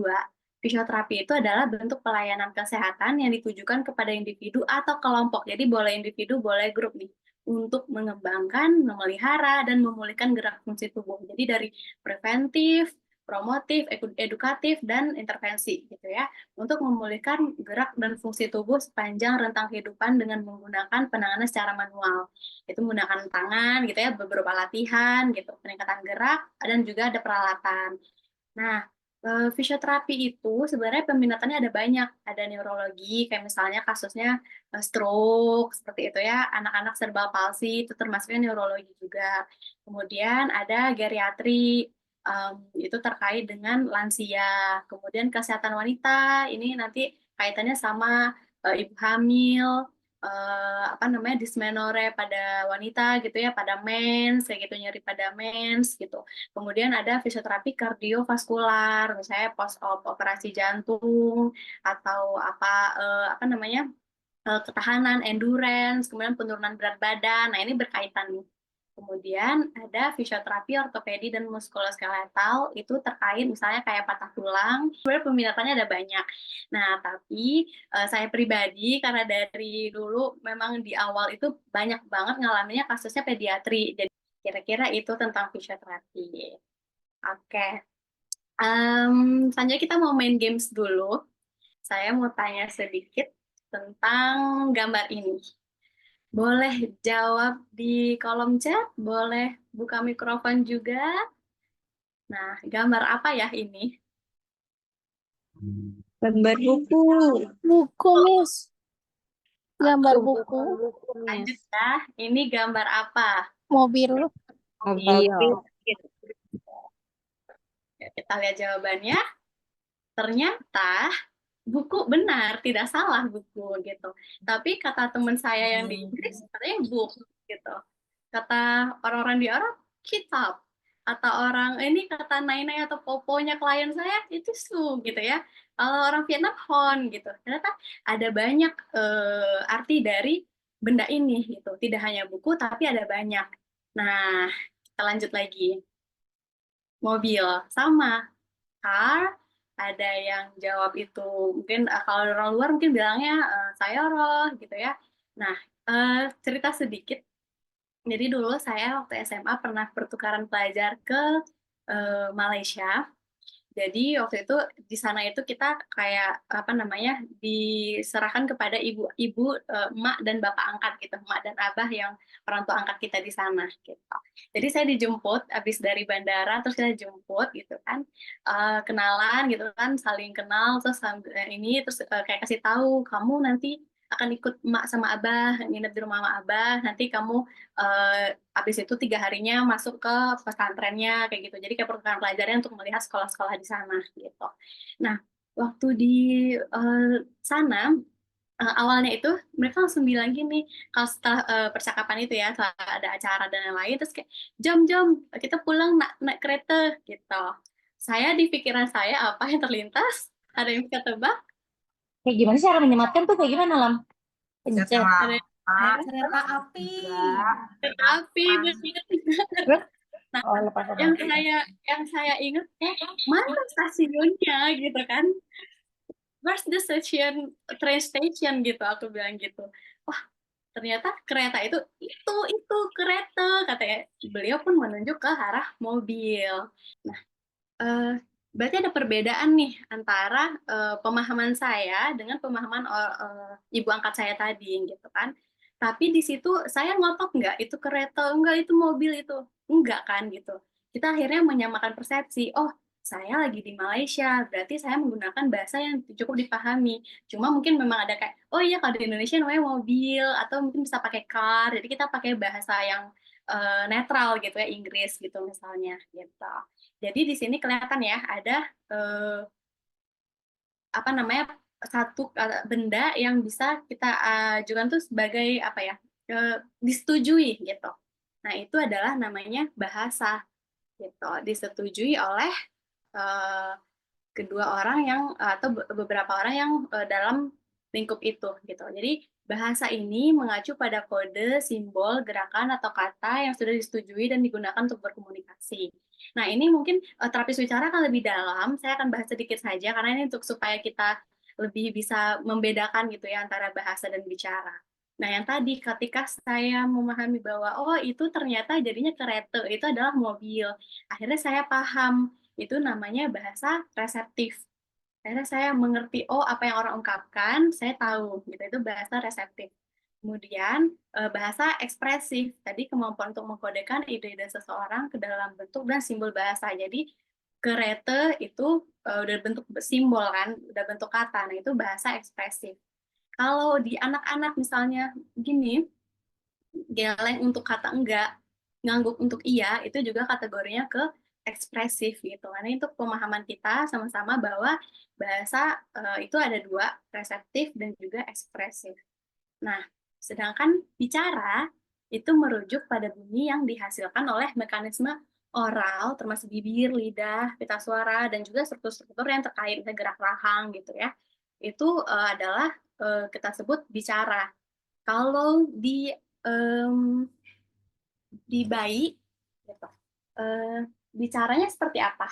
fisioterapi itu adalah bentuk pelayanan kesehatan yang ditujukan kepada individu atau kelompok. Jadi boleh individu, boleh grup nih, untuk mengembangkan, memelihara, dan memulihkan gerak fungsi tubuh. Jadi dari preventif, promotif, edukatif, dan intervensi gitu ya, untuk memulihkan gerak dan fungsi tubuh sepanjang rentang kehidupan dengan menggunakan penanganan secara manual. Itu menggunakan tangan gitu ya, beberapa latihan gitu, peningkatan gerak dan juga ada peralatan. Nah, fisioterapi itu sebenarnya peminatannya ada banyak, ada neurologi kayak misalnya kasusnya stroke seperti itu ya, anak-anak cerebral palsy itu termasuknya neurologi juga. Kemudian ada geriatri, itu terkait dengan lansia. Kemudian kesehatan wanita ini nanti kaitannya sama ibu hamil, apa namanya dysmenorrhea pada wanita gitu ya, pada mens kayak gitu, nyeri pada mens gitu. Kemudian ada fisioterapi kardiovaskular, misalnya post op operasi jantung atau apa namanya ketahanan, endurance, kemudian penurunan berat badan. Nah ini berkaitan nih. Kemudian ada fisioterapi ortopedi dan muskuloskeletal itu terkait misalnya kayak patah tulang. Sebenarnya peminatannya ada banyak. Nah, tapi saya pribadi karena dari dulu memang di awal itu banyak banget ngalaminnya kasusnya pediatri. Jadi kira-kira itu tentang fisioterapi. Oke. Selanjutnya kita mau main games dulu. Saya mau tanya sedikit tentang gambar ini. Boleh jawab di kolom chat, boleh buka mikrofon juga. Nah, gambar apa ya ini? Gambar buku. Buku, Miss. Gambar buku. Lanjut ya, ini gambar apa? Mobil. Mobil. Ya, kita lihat jawabannya. Ternyata buku benar, tidak salah buku gitu. Tapi kata teman saya yang di Inggris, katanya book gitu. Kata orang-orang di Arab, kitab. Kata orang ini, kata Nainai atau Poponya klien saya, itu su gitu ya. Kalau orang Vietnam, hon gitu. Ternyata ada banyak arti dari benda ini gitu. Tidak hanya buku, tapi ada banyak. Nah, kita lanjut lagi. Mobil, sama. Car, ada yang jawab itu mungkin kalau orang luar mungkin bilangnya sayoroh gitu ya. Nah, cerita sedikit. Jadi dulu saya waktu SMA pernah pertukaran pelajar ke Malaysia. Jadi waktu itu di sana itu kita kayak apa namanya diserahkan kepada ibu-ibu, emak dan bapak angkat gitu, emak dan abah yang orang tua angkat kita di sana gitu. Jadi saya dijemput habis dari bandara, terus kita jemput gitu kan. Kenalan gitu kan, saling kenal, terus sambil ini terus kayak kasih tahu kamu nanti akan ikut emak sama abah, nginep di rumah sama abah, nanti kamu habis itu 3 harinya masuk ke pesantrennya kayak gitu. Jadi kayak program pelajarannya untuk melihat sekolah-sekolah di sana gitu. Nah, waktu di sana awalnya itu mereka langsung bilang gini, kalau setelah percakapan itu ya, setelah ada acara dan lain-lain, terus kayak jom kita pulang naik kereta gitu. Saya di pikiran saya apa yang terlintas? Ada yang bisa tebak? Kayak gimana sih cara menyematkan tuh kayak gimana, Lam? Pencet. Ada yang Kereta api. tapi Terus? Nah, Oh, lepas yang aja. saya ingat mana stasiunnya gitu kan? Where's the station, train station gitu, aku bilang gitu. Wah, ternyata kereta itu kereta katanya. Beliau pun menunjuk ke arah mobil. Nah, eh, berarti ada perbedaan nih antara pemahaman saya dengan pemahaman ibu angkat saya tadi gitu kan. Tapi di situ saya ngotot nggak itu kereta, enggak itu mobil itu. Enggak kan gitu. Kita akhirnya menyamakan persepsi. Oh, saya lagi di Malaysia, berarti saya menggunakan bahasa yang cukup dipahami. Cuma mungkin memang ada kayak, oh iya kalau di Indonesia namanya mobil, atau mungkin bisa pakai car, jadi kita pakai bahasa yang netral gitu ya, Inggris gitu misalnya gitu. Jadi di sini kelihatan ya ada apa namanya satu benda yang bisa kita ajukan tuh sebagai apa ya disetujui gitu. Nah itu adalah namanya bahasa gitu, disetujui oleh eh, kedua orang yang atau beberapa orang yang dalam lingkup itu gitu. Jadi bahasa ini mengacu pada kode, simbol, gerakan atau kata yang sudah disetujui dan digunakan untuk berkomunikasi. Nah, ini mungkin terapis bicara akan lebih dalam. Saya akan bahas sedikit saja karena ini untuk supaya kita lebih bisa membedakan gitu ya antara bahasa dan bicara. Nah, yang tadi ketika saya memahami bahwa oh itu ternyata jadinya kereta itu adalah mobil. Akhirnya saya paham itu namanya bahasa reseptif. Akhirnya saya mengerti, oh apa yang orang ungkapkan, saya tahu, gitu. Itu bahasa reseptif. Kemudian bahasa ekspresif, tadi kemampuan untuk mengkodekan ide-ide seseorang ke dalam bentuk dan simbol bahasa. Jadi kereta itu udah bentuk simbol kan, udah bentuk kata. Nah itu bahasa ekspresif. Kalau di anak-anak misalnya gini, geleng untuk kata enggak, ngangguk untuk iya, itu juga kategorinya ke ekspresif gitu. Karena itu pemahaman kita sama-sama bahwa bahasa itu ada dua, reseptif dan juga ekspresif. Nah, sedangkan bicara itu merujuk pada bunyi yang dihasilkan oleh mekanisme oral, termasuk bibir, lidah, pita suara, dan juga struktur-struktur yang terkait, misalnya gerak rahang gitu ya. Itu adalah kita sebut bicara. Kalau di bayi, gitu, bicaranya seperti apa?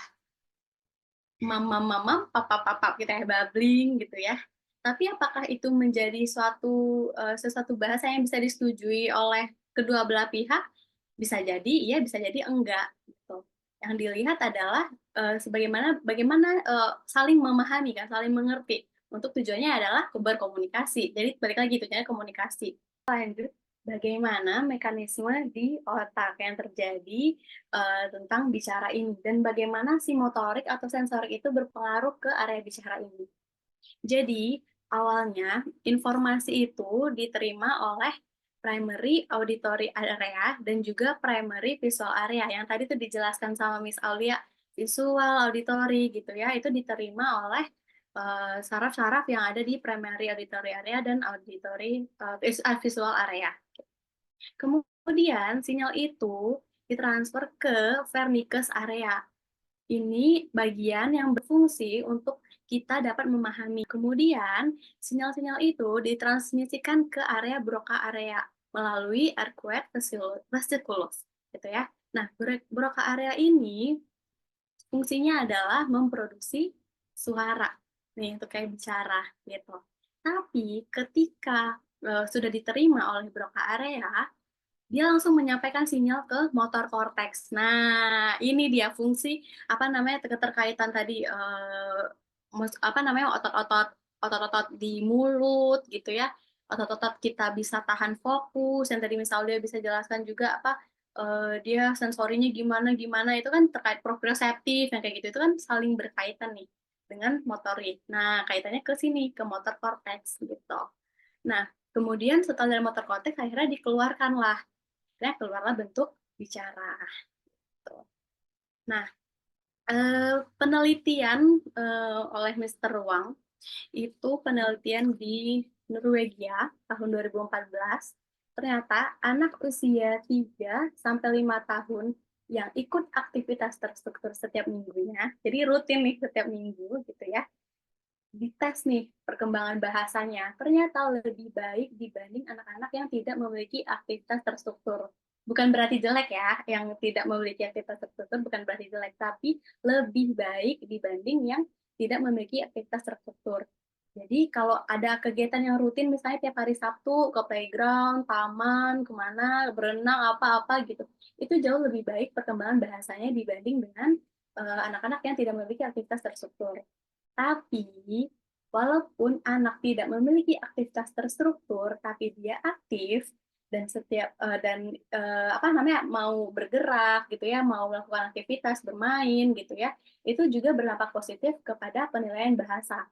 Mama, papa, kita ya babbling gitu ya. Tapi apakah itu menjadi sesuatu bahasa yang bisa disetujui oleh kedua belah pihak? Bisa jadi iya, bisa jadi enggak. Gitu. Yang dilihat adalah bagaimana saling memahami kan, saling mengerti. Untuk tujuannya adalah berkomunikasi. Jadi balik lagi tujuannya komunikasi. Lanjut, bagaimana mekanisme di otak yang terjadi tentang bicara ini dan bagaimana si motorik atau sensorik itu berpengaruh ke area bicara ini. Jadi, awalnya informasi itu diterima oleh primary auditory area dan juga primary visual area yang tadi tuh dijelaskan sama Miss Aulia, visual, auditory gitu ya, itu diterima oleh saraf-saraf yang ada di primary auditory area dan auditory visual area. Kemudian sinyal itu ditransfer ke Wernicke's area. Ini bagian yang berfungsi untuk kita dapat memahami. Kemudian sinyal-sinyal itu ditransmisikan ke area Broca area melalui arcuate fasciculus, gitu ya. Nah, Broca area ini fungsinya adalah memproduksi suara, nih untuk kayak bicara, gitu. Tapi ketika sudah diterima oleh Broca area, dia langsung menyampaikan sinyal ke motor korteks. Nah, ini dia fungsi apa namanya keterkaitan tadi apa namanya otot-otot di mulut gitu ya. Otot-otot kita bisa tahan fokus. Yang tadi misalnya dia bisa jelaskan juga apa dia sensorinya gimana gimana itu kan terkait proprioseptif yang kayak gitu itu kan saling berkaitan nih dengan motorik. Nah, kaitannya ke sini ke motor korteks gitu. Nah, kemudian setelah dari motor korteks akhirnya dikeluarkanlah keluarlah bentuk bicara. Gitu. Nah, penelitian oleh Mr. Wang itu penelitian di Norwegia tahun 2014. Ternyata anak usia 3 sampai 5 tahun yang ikut aktivitas terstruktur setiap minggunya, jadi rutin nih setiap minggu gitu ya, dites nih perkembangan bahasanya, ternyata lebih baik dibanding anak-anak yang tidak memiliki aktivitas terstruktur. Bukan berarti jelek ya, yang tidak memiliki aktivitas terstruktur bukan berarti jelek, tapi lebih baik dibanding yang tidak memiliki aktivitas terstruktur. Jadi kalau ada kegiatan yang rutin, misalnya tiap hari Sabtu ke playground, taman, kemana, berenang, apa-apa gitu, itu jauh lebih baik perkembangan bahasanya dibanding dengan anak-anak yang tidak memiliki aktivitas terstruktur. Tapi, walaupun anak tidak memiliki aktivitas terstruktur, tapi dia aktif dan apa namanya mau bergerak gitu ya, mau melakukan aktivitas bermain gitu ya, itu juga berdampak positif kepada penilaian bahasa.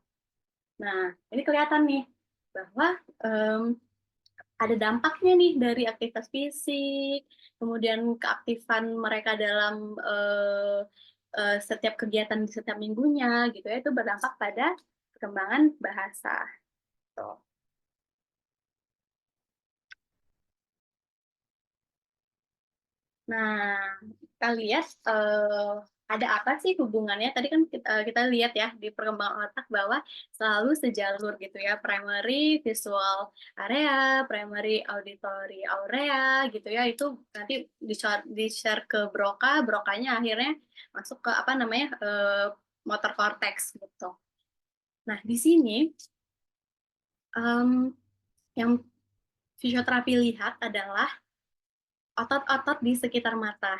Nah, ini kelihatan nih bahwa ada dampaknya nih dari aktivitas fisik, kemudian keaktifan mereka dalam setiap kegiatan di setiap minggunya gitu ya, itu berdampak pada perkembangan bahasa. Tuh. Nah, kita lihat ada apa sih hubungannya? Tadi kan kita lihat ya di perkembangan otak bahwa selalu sejalur gitu ya, primary visual area, primary auditory area gitu ya, itu nanti di-share ke Broca, Brocanya akhirnya masuk ke apa namanya motor cortex gitu. Nah, di sini yang fisioterapi lihat adalah otot-otot di sekitar mata.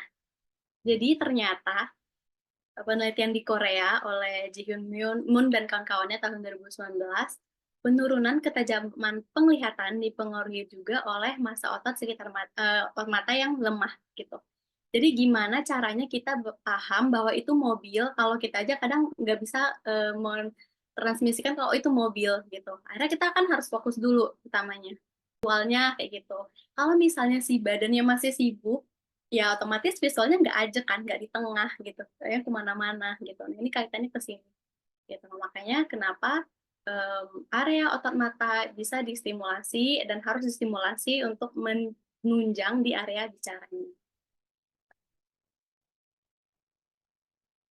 Jadi ternyata penelitian di Korea oleh Ji Hyun Moon dan kawan-kawannya tahun 2019, penurunan ketajaman penglihatan dipengaruhi juga oleh massa otot sekitar mata yang lemah gitu. Jadi gimana caranya kita paham bahwa itu mobil, kalau kita aja kadang nggak bisa transmisikan kalau itu mobil gitu. Akhirnya kita kan harus fokus dulu utamanya. Visualnya kayak gitu. Kalau misalnya si badannya masih sibuk, ya otomatis visualnya nggak aja kan, nggak di tengah gitu, kayak kemana-mana gitu. Nah, ini kaitannya ke sini. Gitu. Makanya kenapa area otot mata bisa distimulasi dan harus distimulasi untuk menunjang di area bicara ini.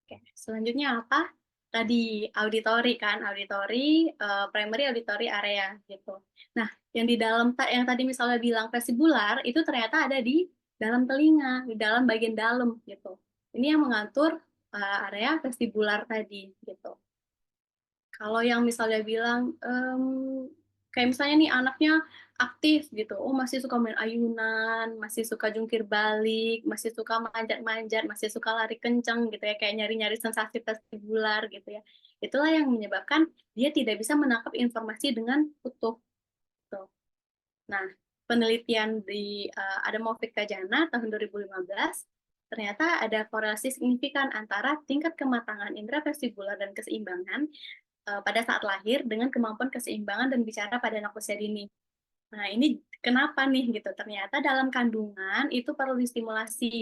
Oke, selanjutnya apa? Tadi auditori kan, auditori, primary auditory area gitu. Nah, yang di dalam yang tadi misalnya bilang vestibular itu ternyata ada di dalam telinga, di dalam bagian dalam gitu. Ini yang mengatur area vestibular tadi gitu. Kalau yang misalnya bilang kayak misalnya nih anaknya aktif gitu, oh masih suka main ayunan, masih suka jungkir balik, masih suka manjat-manjat, masih suka lari kencang gitu ya, kayak nyari-nyari sensasi vestibular gitu ya. Itulah yang menyebabkan dia tidak bisa menangkap informasi dengan utuh. Gitu. Nah, penelitian di Adamovic Kajana tahun 2015 ternyata ada korelasi signifikan antara tingkat kematangan indera vestibular dan keseimbangan pada saat lahir dengan kemampuan keseimbangan dan bicara pada anak usia dini. Nah, ini kenapa nih gitu? Ternyata dalam kandungan itu perlu distimulasi.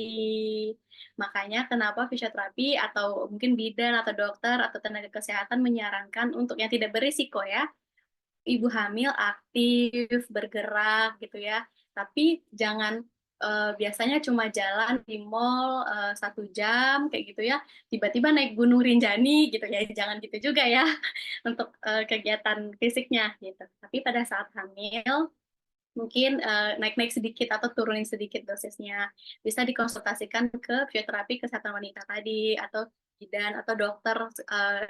Makanya kenapa fisioterapi atau mungkin bidan atau dokter atau tenaga kesehatan menyarankan untuk yang tidak berisiko ya, ibu hamil aktif, bergerak gitu ya. Tapi jangan biasanya cuma jalan di mall 1 jam kayak gitu ya, tiba-tiba naik Gunung Rinjani gitu ya, jangan gitu juga ya untuk kegiatan fisiknya gitu. Tapi pada saat hamil mungkin naik-naik sedikit atau turunin sedikit dosisnya. Bisa dikonsultasikan ke fisioterapi kesehatan wanita tadi atau bidan atau dokter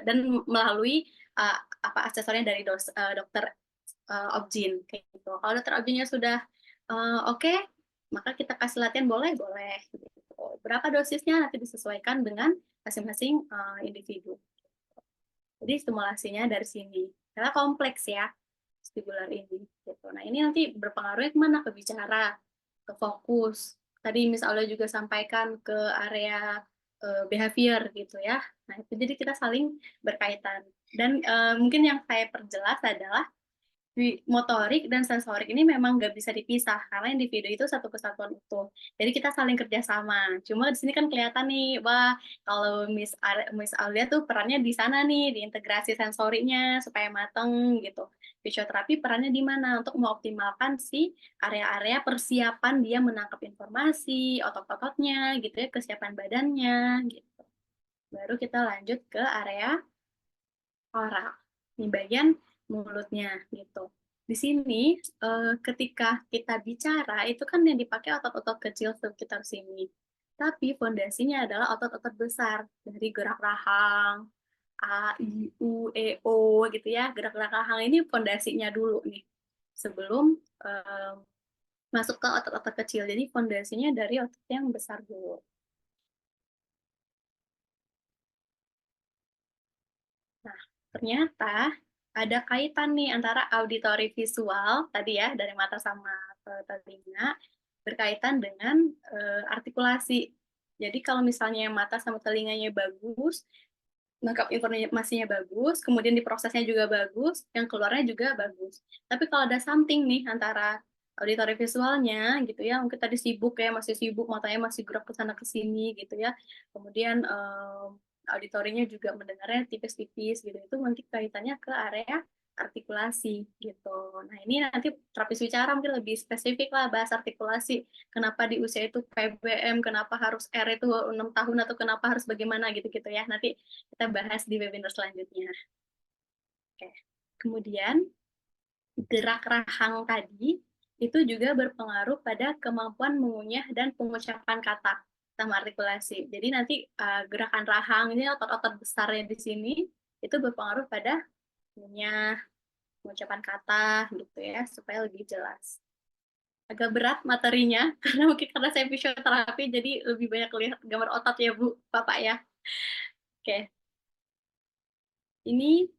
dan melalui apa aksesornya dari dokter Objin kayak gitu. Kalau dokter Objinnya sudah oke, maka kita kasih latihan boleh gitu. Berapa dosisnya nanti disesuaikan dengan masing-masing individu. Jadi stimulasinya dari sini. Karena kompleks ya vestibular ini. Gitu. Nah ini nanti berpengaruhnya kemana? Ke bicara, ke fokus. Tadi Miss Aula juga sampaikan ke area behavior gitu ya. Nah itu jadi kita saling berkaitan. Dan mungkin yang saya perjelas adalah motorik dan sensorik ini memang nggak bisa dipisah karena individu itu satu kesatuan utuh. Jadi kita saling kerjasama. Cuma di sini kan kelihatan nih, wah kalau Miss Aulia tuh perannya di sana nih, di integrasi sensorinya supaya mateng gitu. Fisioterapi perannya di mana untuk mengoptimalkan si area-area persiapan dia menangkap informasi, otot-ototnya gitu ya, kesiapan badannya gitu. Baru kita lanjut ke area oral. Ini bagian mulutnya gitu. Di sini ketika kita bicara itu kan yang dipakai otot-otot kecil sekitar sini. Tapi fondasinya adalah otot-otot besar dari gerak rahang, A, I, U, E, O gitu ya. Gerak-gerak rahang ini fondasinya dulu nih. Sebelum masuk ke otot-otot kecil. Jadi fondasinya dari otot yang besar dulu. Nah, ternyata ada kaitan nih antara auditori visual tadi ya dari mata sama telinga berkaitan dengan artikulasi. Jadi kalau misalnya mata sama telinganya bagus, nangkap informasinya bagus, kemudian diprosesnya juga bagus, yang keluarnya juga bagus. Tapi kalau ada something nih antara auditori visualnya gitu ya, mungkin tadi sibuk ya, masih sibuk, matanya masih gerak ke sana ke sini gitu ya. Kemudian auditorinya juga mendengarnya tipis-tipis gitu. Itu nanti kaitannya ke area artikulasi gitu. Nah, ini nanti terapis bicara mungkin lebih spesifik lah bahas artikulasi. Kenapa di usia itu PBM, kenapa harus R itu 6 tahun atau kenapa harus bagaimana gitu-gitu ya. Nanti kita bahas di webinar selanjutnya. Oke. Kemudian gerak rahang tadi itu juga berpengaruh pada kemampuan mengunyah dan pengucapan kata sama artikulasi. Jadi nanti gerakan rahang ini otot-otot besarnya di sini itu berpengaruh pada mengunyah, pengucapan kata gitu ya supaya lebih jelas. Agak berat materinya karena mungkin karena saya fisioterapi jadi lebih banyak lihat gambar otot ya Bu, Bapak ya. Oke. Ini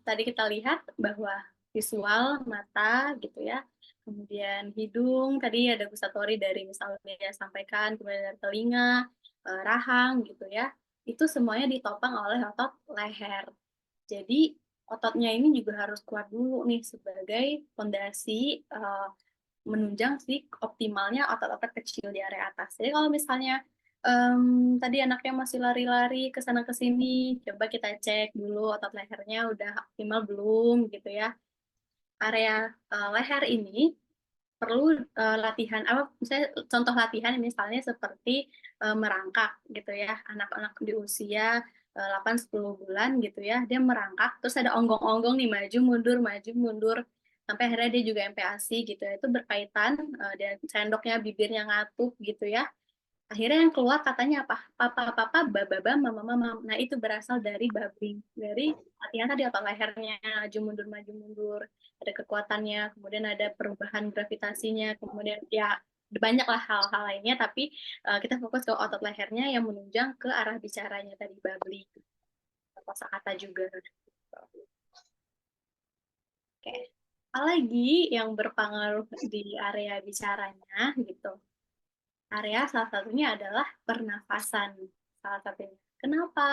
tadi kita lihat bahwa visual mata gitu ya, kemudian hidung tadi ada gustatori dari misalnya sampaikan, kemudian dari telinga, rahang gitu ya, itu semuanya ditopang oleh otot leher. Jadi ototnya ini juga harus kuat dulu nih sebagai fondasi menunjang si optimalnya otot-otot kecil di area atas. Jadi kalau misalnya tadi anaknya masih lari-lari ke sana ke sini, coba kita cek dulu otot lehernya udah optimal belum gitu ya. Area leher ini perlu latihan apa misalnya contoh latihan misalnya seperti merangkak gitu ya. Anak-anak di usia 8-10 bulan gitu ya, dia merangkak terus ada onggong-onggong nih maju mundur sampai akhirnya dia juga MPASI gitu ya. Itu berkaitan dan sendoknya bibirnya ngatup gitu ya. Akhirnya yang keluar katanya apa? Papa, baba, mama. Nah, itu berasal dari babbling. Dari latihan tadi otot lehernya, maju mundur. Ada kekuatannya, kemudian ada perubahan gravitasinya, kemudian ya banyak lah hal-hal lainnya, tapi kita fokus ke otot lehernya yang menunjang ke arah bicaranya tadi, babbling. Kosakata juga. Oke. Apalagi yang berpengaruh di area bicaranya gitu. Area salah satunya adalah pernafasan salah satunya. Kenapa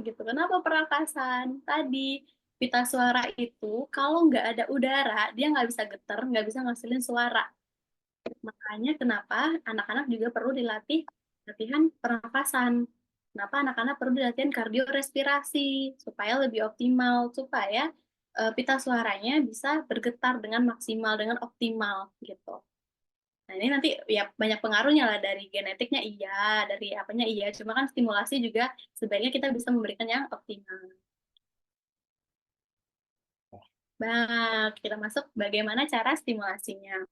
gitu? Kenapa pernafasan? Tadi pita suara itu kalau nggak ada udara dia nggak bisa getar, nggak bisa ngasilin suara. Makanya kenapa anak-anak juga perlu dilatih latihan pernafasan. Kenapa anak-anak perlu dilatihan kardiorespirasi supaya lebih optimal, supaya pita suaranya bisa bergetar dengan maksimal, dengan optimal gitu. Nah, ini nanti ya banyak pengaruhnya lah dari genetiknya iya, dari apanya iya, cuma kan stimulasi juga sebaiknya kita bisa memberikan yang optimal. Baik, kita masuk bagaimana cara stimulasinya.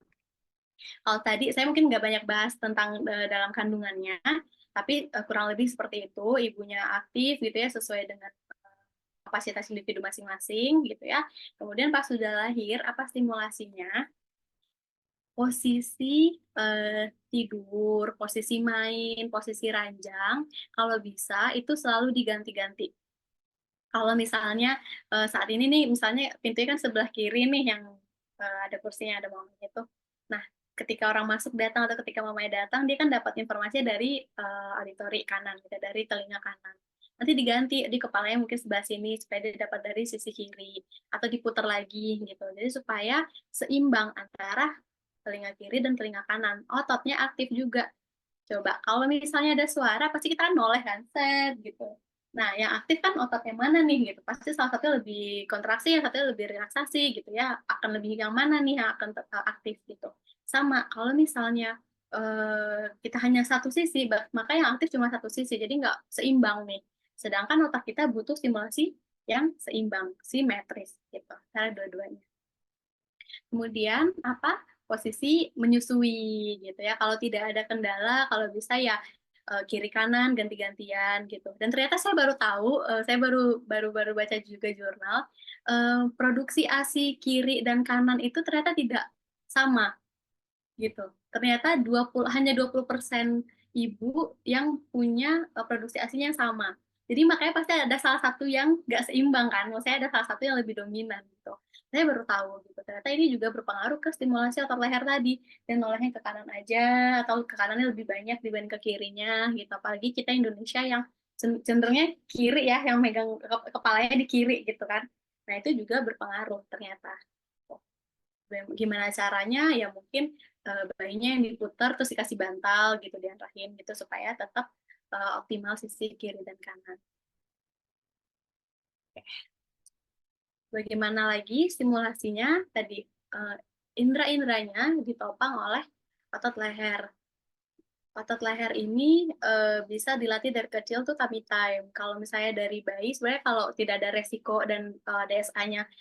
Kalau tadi saya mungkin nggak banyak bahas tentang dalam kandungannya, tapi kurang lebih seperti itu, ibunya aktif gitu ya sesuai dengan kapasitas individu masing-masing gitu ya. Kemudian pas sudah lahir, apa stimulasinya? posisi tidur, posisi main, posisi ranjang, kalau bisa itu selalu diganti-ganti. Kalau misalnya saat ini nih, misalnya pintunya kan sebelah kiri nih yang ada kursinya, ada mamanya itu. Nah, ketika orang masuk datang atau ketika mamanya datang, dia kan dapat informasinya dari auditori kanan, gitu, dari telinga kanan. Nanti diganti di kepalanya mungkin sebelah sini supaya dia dapat dari sisi kiri atau diputar lagi gitu. Jadi supaya seimbang antara telinga kiri dan telinga kanan. Ototnya aktif juga. Coba kalau misalnya ada suara pasti kita kan noleh kan, set gitu. Nah, yang aktif kan otot yang mana nih gitu. Pasti salah satunya lebih kontraksi, yang satunya lebih relaksasi gitu ya. Akan lebih yang mana nih yang akan aktif gitu. Sama kalau misalnya kita hanya satu sisi, maka yang aktif cuma satu sisi, jadi nggak seimbang nih. Sedangkan otak kita butuh stimulasi yang seimbang, simetris gitu. Cara dua-duanya. Kemudian apa? Posisi menyusui gitu ya. Kalau tidak ada kendala, kalau bisa ya kiri kanan ganti-gantian gitu. Dan ternyata saya baru tahu, saya baru baca juga jurnal, produksi ASI kiri dan kanan itu ternyata tidak sama gitu. Ternyata hanya 20% ibu yang punya produksi ASINya yang sama. Jadi makanya pasti ada salah satu yang nggak seimbang kan. Maksudnya ada salah satu yang lebih dominan gitu. Saya baru tahu gitu. Ternyata ini juga berpengaruh ke stimulasi otot leher tadi. Dan olehnya ke kanan aja atau ke kanannya lebih banyak dibanding ke kirinya gitu. Apalagi kita Indonesia yang cenderungnya kiri ya, yang megang kepalanya di kiri gitu kan. Nah itu juga berpengaruh ternyata. Gimana caranya? Ya mungkin bayinya yang diputar terus dikasih bantal gitu di rahim gitu supaya tetap optimal sisi kiri dan kanan. Oke. Bagaimana lagi stimulasinya? Tadi indera-inderanya ditopang oleh otot leher. Otot leher ini bisa dilatih dari kecil tuh tummy time. Kalau misalnya dari bayi, sebenarnya kalau tidak ada resiko dan DSA-nya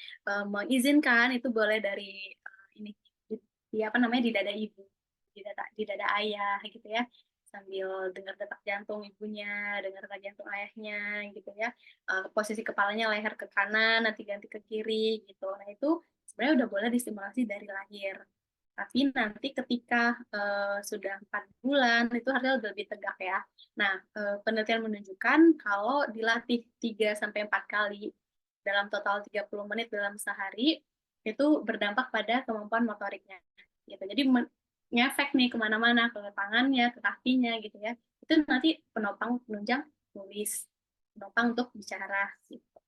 mengizinkan, itu boleh dari ini di apa namanya di dada ibu, di dada ayah gitu ya, sambil dengar detak jantung ibunya, dengar detak jantung ayahnya gitu ya. Posisi kepalanya leher ke kanan, nanti ganti ke kiri gitu. Nah itu sebenarnya udah boleh distimulasi dari lahir. Tapi nanti ketika sudah 4 bulan itu harusnya udah lebih tegak ya. Nah, penelitian menunjukkan kalau dilatih 3-4 kali dalam total 30 menit dalam sehari, itu berdampak pada kemampuan motoriknya. Gitu. Jadi ngefek nih kemana-mana, ke tangannya, ke kakinya gitu ya. Itu nanti penopang penunjang nulis, penopang untuk bicara. Gitu.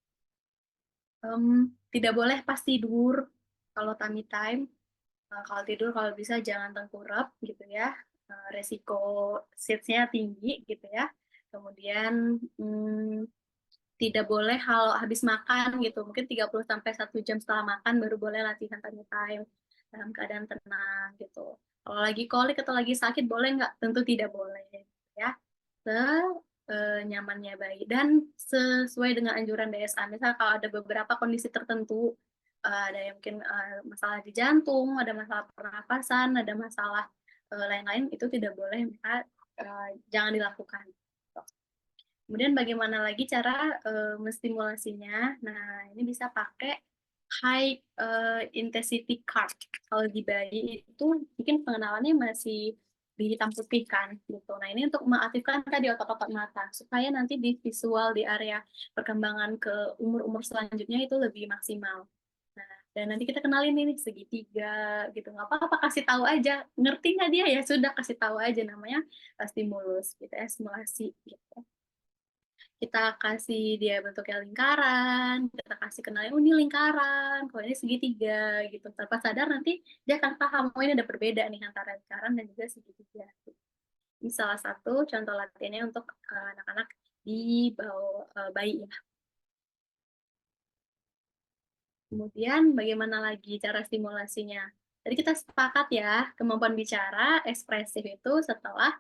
Tidak boleh pas tidur kalau tummy time. Kalau tidur kalau bisa jangan tengkurap gitu ya, resiko seeds-nya tinggi gitu ya. Kemudian tidak boleh kalau habis makan gitu, mungkin 30-1 jam setelah makan baru boleh latihan tummy time dalam keadaan tenang gitu. Kalau lagi kolik atau lagi sakit boleh nggak? Tentu tidak boleh ya. Nyamannya bayi dan sesuai dengan anjuran DSA. Misal kalau ada beberapa kondisi tertentu, ada yang mungkin masalah di jantung, ada masalah pernapasan, ada masalah lain-lain, itu tidak boleh, maka jangan dilakukan. Kemudian bagaimana lagi cara menstimulasinya? Nah, ini bisa pakai high intensity carb. Kalau di bayi itu mungkin pengenalannya masih di hitam putih kan gitu. Nah, ini untuk mengaktifkan tadi otot-otot mata supaya nanti di visual di area perkembangan ke umur-umur selanjutnya itu lebih maksimal. Nah, dan nanti kita kenalin ini segitiga gitu. Nggak apa-apa, kasih tahu aja. Ngerti nggak dia? Ya sudah, kasih tahu aja, namanya stimulus gitu ya, stimulasi gitu. Kita kasih dia bentuknya lingkaran, kita kasih kenalnya, oh ini lingkaran, kalau ini segitiga gitu. Tanpa sadar nanti dia akan paham, oh ini ada berbeda nih antara lingkaran dan juga segitiga. Ini salah satu contoh latihannya untuk anak-anak di bawah bayi ya. Kemudian bagaimana lagi cara stimulasinya? Tadi kita sepakat ya, kemampuan bicara, ekspresif itu setelah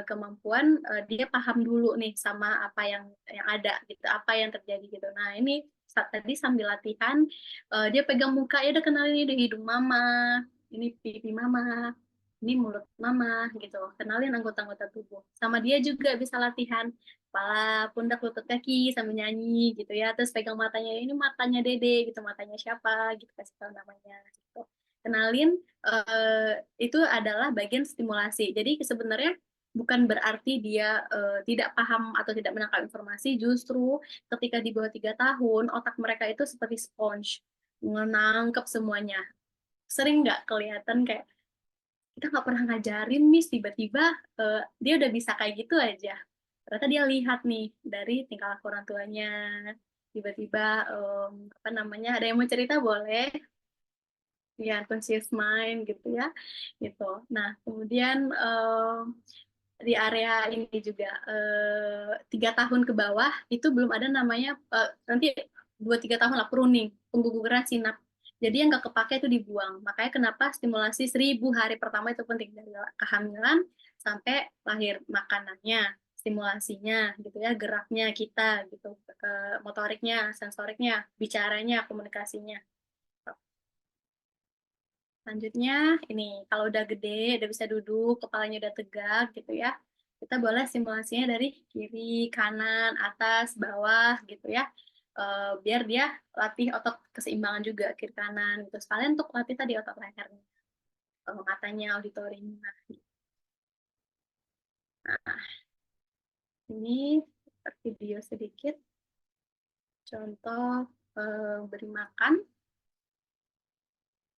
kemampuan dia paham dulu nih sama apa yang ada gitu, apa yang terjadi gitu. Nah, ini tadi sambil latihan dia pegang muka, ya udah kenalin ini hidung mama, ini pipi mama, ini mulut mama gitu. Kenalin anggota-anggota tubuh. Sama dia juga bisa latihan kepala, pundak, lutut, kaki sambil nyanyi gitu ya. Terus pegang matanya, ini matanya Dede gitu, matanya siapa gitu, kasih tahu namanya gitu. Kenalin itu adalah bagian stimulasi. Jadi sebenarnya bukan berarti dia tidak paham atau tidak menangkap informasi, justru ketika di bawah 3 tahun, otak mereka itu seperti sponge, menangkap semuanya. Sering nggak kelihatan kayak, kita nggak pernah ngajarin, Miss, tiba-tiba dia udah bisa kayak gitu aja. Ternyata dia lihat nih, dari tingkah laku orang tuanya, tiba-tiba, apa namanya, ada yang mau cerita boleh, ya conscious mind gitu ya, gitu. Nah, kemudian di area ini juga 3 tahun ke bawah itu belum ada namanya nanti 2-3 tahun lah pruning, pengguguran sinap. Jadi yang nggak kepake itu dibuang. Makanya kenapa stimulasi 1000 hari pertama itu penting, dari kehamilan sampai lahir, makanannya, stimulasinya gitu ya, geraknya kita gitu, ke motoriknya, sensoriknya, bicaranya, komunikasinya. Selanjutnya, ini kalau udah gede, udah bisa duduk, kepalanya udah tegak gitu ya, kita boleh simulasinya dari kiri, kanan, atas, bawah gitu ya, biar dia latih otot keseimbangan juga, kiri kanan gitu. Sekalian untuk latih tadi otot lehernya, matanya, auditorinya. Nah, ini video sedikit contoh beri makan.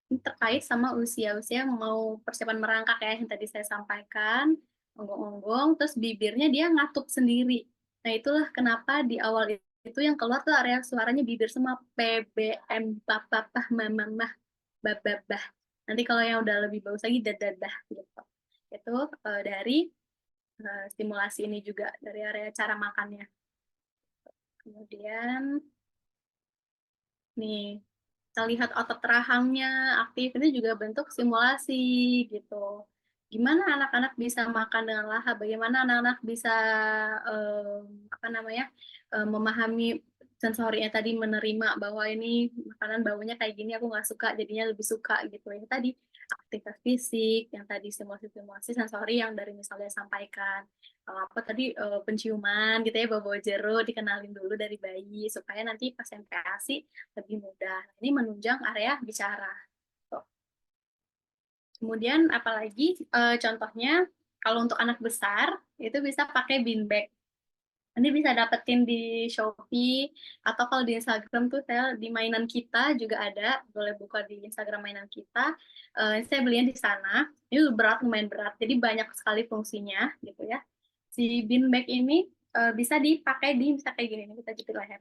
Ini terkait sama usia-usia mau persiapan merangkak ya, yang tadi saya sampaikan, onggong-onggong, terus bibirnya dia ngatup sendiri. Nah, itulah kenapa di awal itu yang keluar tuh area suaranya bibir semua, P, B, M, papah, mamamah, bababah. Nanti kalau yang udah lebih bagus lagi, dadadah, gitu. Itu dari stimulasi ini juga, dari area cara makannya. Kemudian, nih, kita lihat otot rahangnya aktif, ini juga bentuk simulasi gitu. Gimana anak-anak bisa makan dengan lahap? Bagaimana anak-anak bisa apa namanya memahami sensorinya tadi, menerima bahwa ini makanan baunya kayak gini, aku nggak suka, jadinya lebih suka gitu ya. Tadi aktivitas fisik, yang tadi simulasi-simulasi sensori yang dari misalnya sampaikan. Apa tadi penciuman gitu ya, bau-bau jeruk dikenalin dulu dari bayi supaya nanti pas MPASI lebih mudah. Ini menunjang area bicara. Tuh. Kemudian apalagi contohnya kalau untuk anak besar itu bisa pakai bean bag. Nanti bisa dapetin di Shopee atau kalau di Instagram tuh saya di mainan kita juga ada, boleh buka di Instagram mainan kita. Saya belinya di sana. Ini berat, lumayan berat, jadi banyak sekali fungsinya gitu ya. Si bean bag ini bisa dipakai di bisa kayak gini nih, kita jepit leher.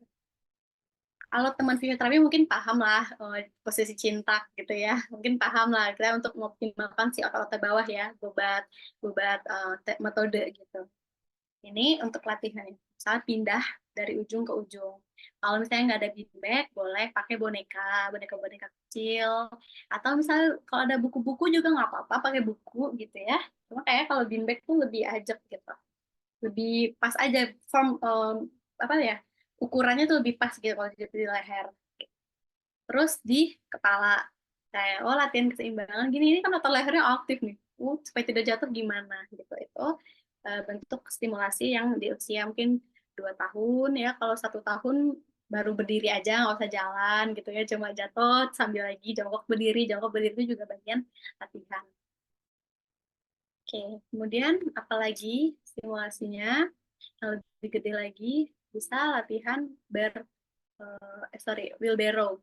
Kalau teman fisioterapi mungkin paham lah posisi cinta gitu ya, mungkin paham lah kita untuk mengoptimalkan si otot-otot bawah ya, bubat bubat metode gitu. Ini untuk latihannya, misalnya pindah dari ujung ke ujung. Kalau misalnya nggak ada bean bag, boleh pakai boneka kecil, atau misalnya kalau ada buku-buku juga nggak apa-apa pakai buku gitu ya. Cuma kayak kalau bean bag tuh lebih ajak gitu, lebih pas aja form apa ya, ukurannya tuh lebih pas gitu kalau di leher. Terus di kepala, kayak latihan keseimbangan gini, ini kan otot lehernya aktif nih, supaya tidak jatuh gimana gitu. Itu bentuk stimulasi yang di usia mungkin 2 tahun ya. Kalau 1 tahun baru berdiri aja, nggak usah jalan gitu ya, cuma jatuh sambil lagi jongkok berdiri itu juga bagian latihan. Oke, kemudian apalagi stimulasinya yang lebih gede lagi, bisa latihan wheelbarrow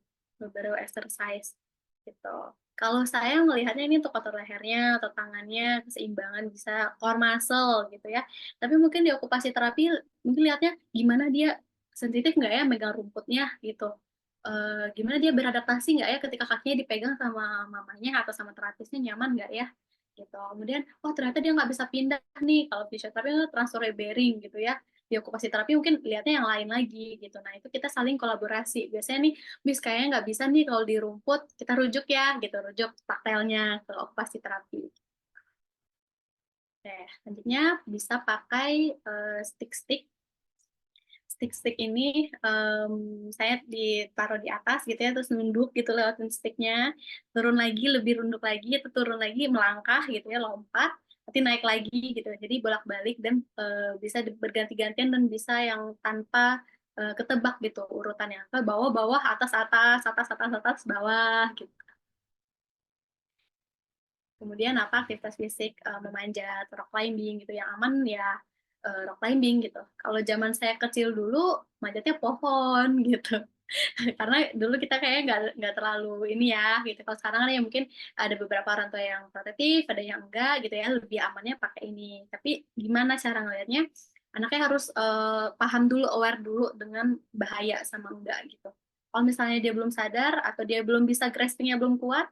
exercise gitu. Kalau saya melihatnya ini untuk otot lehernya, otot tangannya, keseimbangan, bisa core muscle gitu ya. Tapi mungkin di okupasi terapi, mungkin lihatnya gimana dia sensitif nggak ya megang rumputnya gitu. Gimana dia beradaptasi nggak ya ketika kakinya dipegang sama mamanya atau sama terapisnya, nyaman nggak ya gitu. Kemudian, oh ternyata dia nggak bisa pindah nih, kalau fisioterapi transfer bearing gitu ya. Di okupasi terapi mungkin lihatnya yang lain lagi gitu. Nah itu kita saling kolaborasi. Biasanya nih, Miss kayaknya nggak bisa nih kalau di rumput, kita rujuk ya gitu, rujuk taktelnya ke okupasi terapi. Oke, selanjutnya bisa pakai stick-stick. Stick-stick ini saya ditaruh di atas gitu ya, terus nunduk gitu lewatin sticknya, turun lagi, lebih nunduk lagi, itu turun lagi, melangkah gitu ya, lompat, nanti naik lagi gitu. Jadi bolak-balik dan bisa berganti-gantian dan bisa yang tanpa ketebak gitu urutannya. Ke bawah, bawah, atas, atas, atas, atas, atas, bawah gitu. Kemudian apa aktivitas fisik memanjat, rock climbing gitu yang aman ya rock climbing gitu. Kalau zaman saya kecil dulu manjatnya pohon gitu. Karena dulu kita kayaknya nggak terlalu ini ya gitu. Kalau sekarang kan ya mungkin ada beberapa orang tua yang protektif, ada yang enggak gitu ya, lebih amannya pakai ini. Tapi gimana cara ngelihatnya? Anaknya harus paham dulu, aware dulu dengan bahaya sama enggak gitu. Kalau misalnya dia belum sadar atau dia belum bisa graspingnya belum kuat,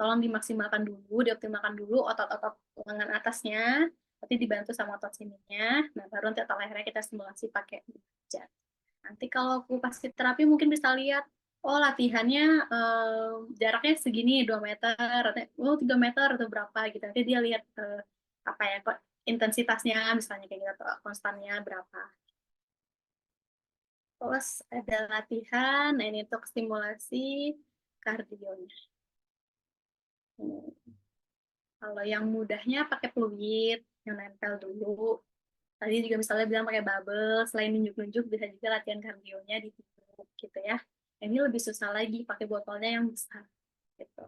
tolong dimaksimalkan dulu, dioptimalkan dulu otot-otot lengan atasnya, nanti dibantu sama otot sininya. Nah, baru nanti otot lehernya kita stimulasi pakai pijat. Nanti kalau okupasi terapi mungkin bisa lihat, oh latihannya jaraknya segini 2 meter, atau 3 meter atau berapa gitu. Nanti dia lihat apa ya, kok intensitasnya misalnya kayak gitu, atau konstannya berapa. Terus ada latihan, nah ini untuk stimulasi kardionya. Kalau yang mudahnya pakai fluid yang nempel dulu. Tadi juga misalnya bilang pakai bubble, selain nunjuk-nunjuk bisa juga latihan kardionya ditiup gitu ya. Ini lebih susah lagi pakai botolnya yang besar gitu.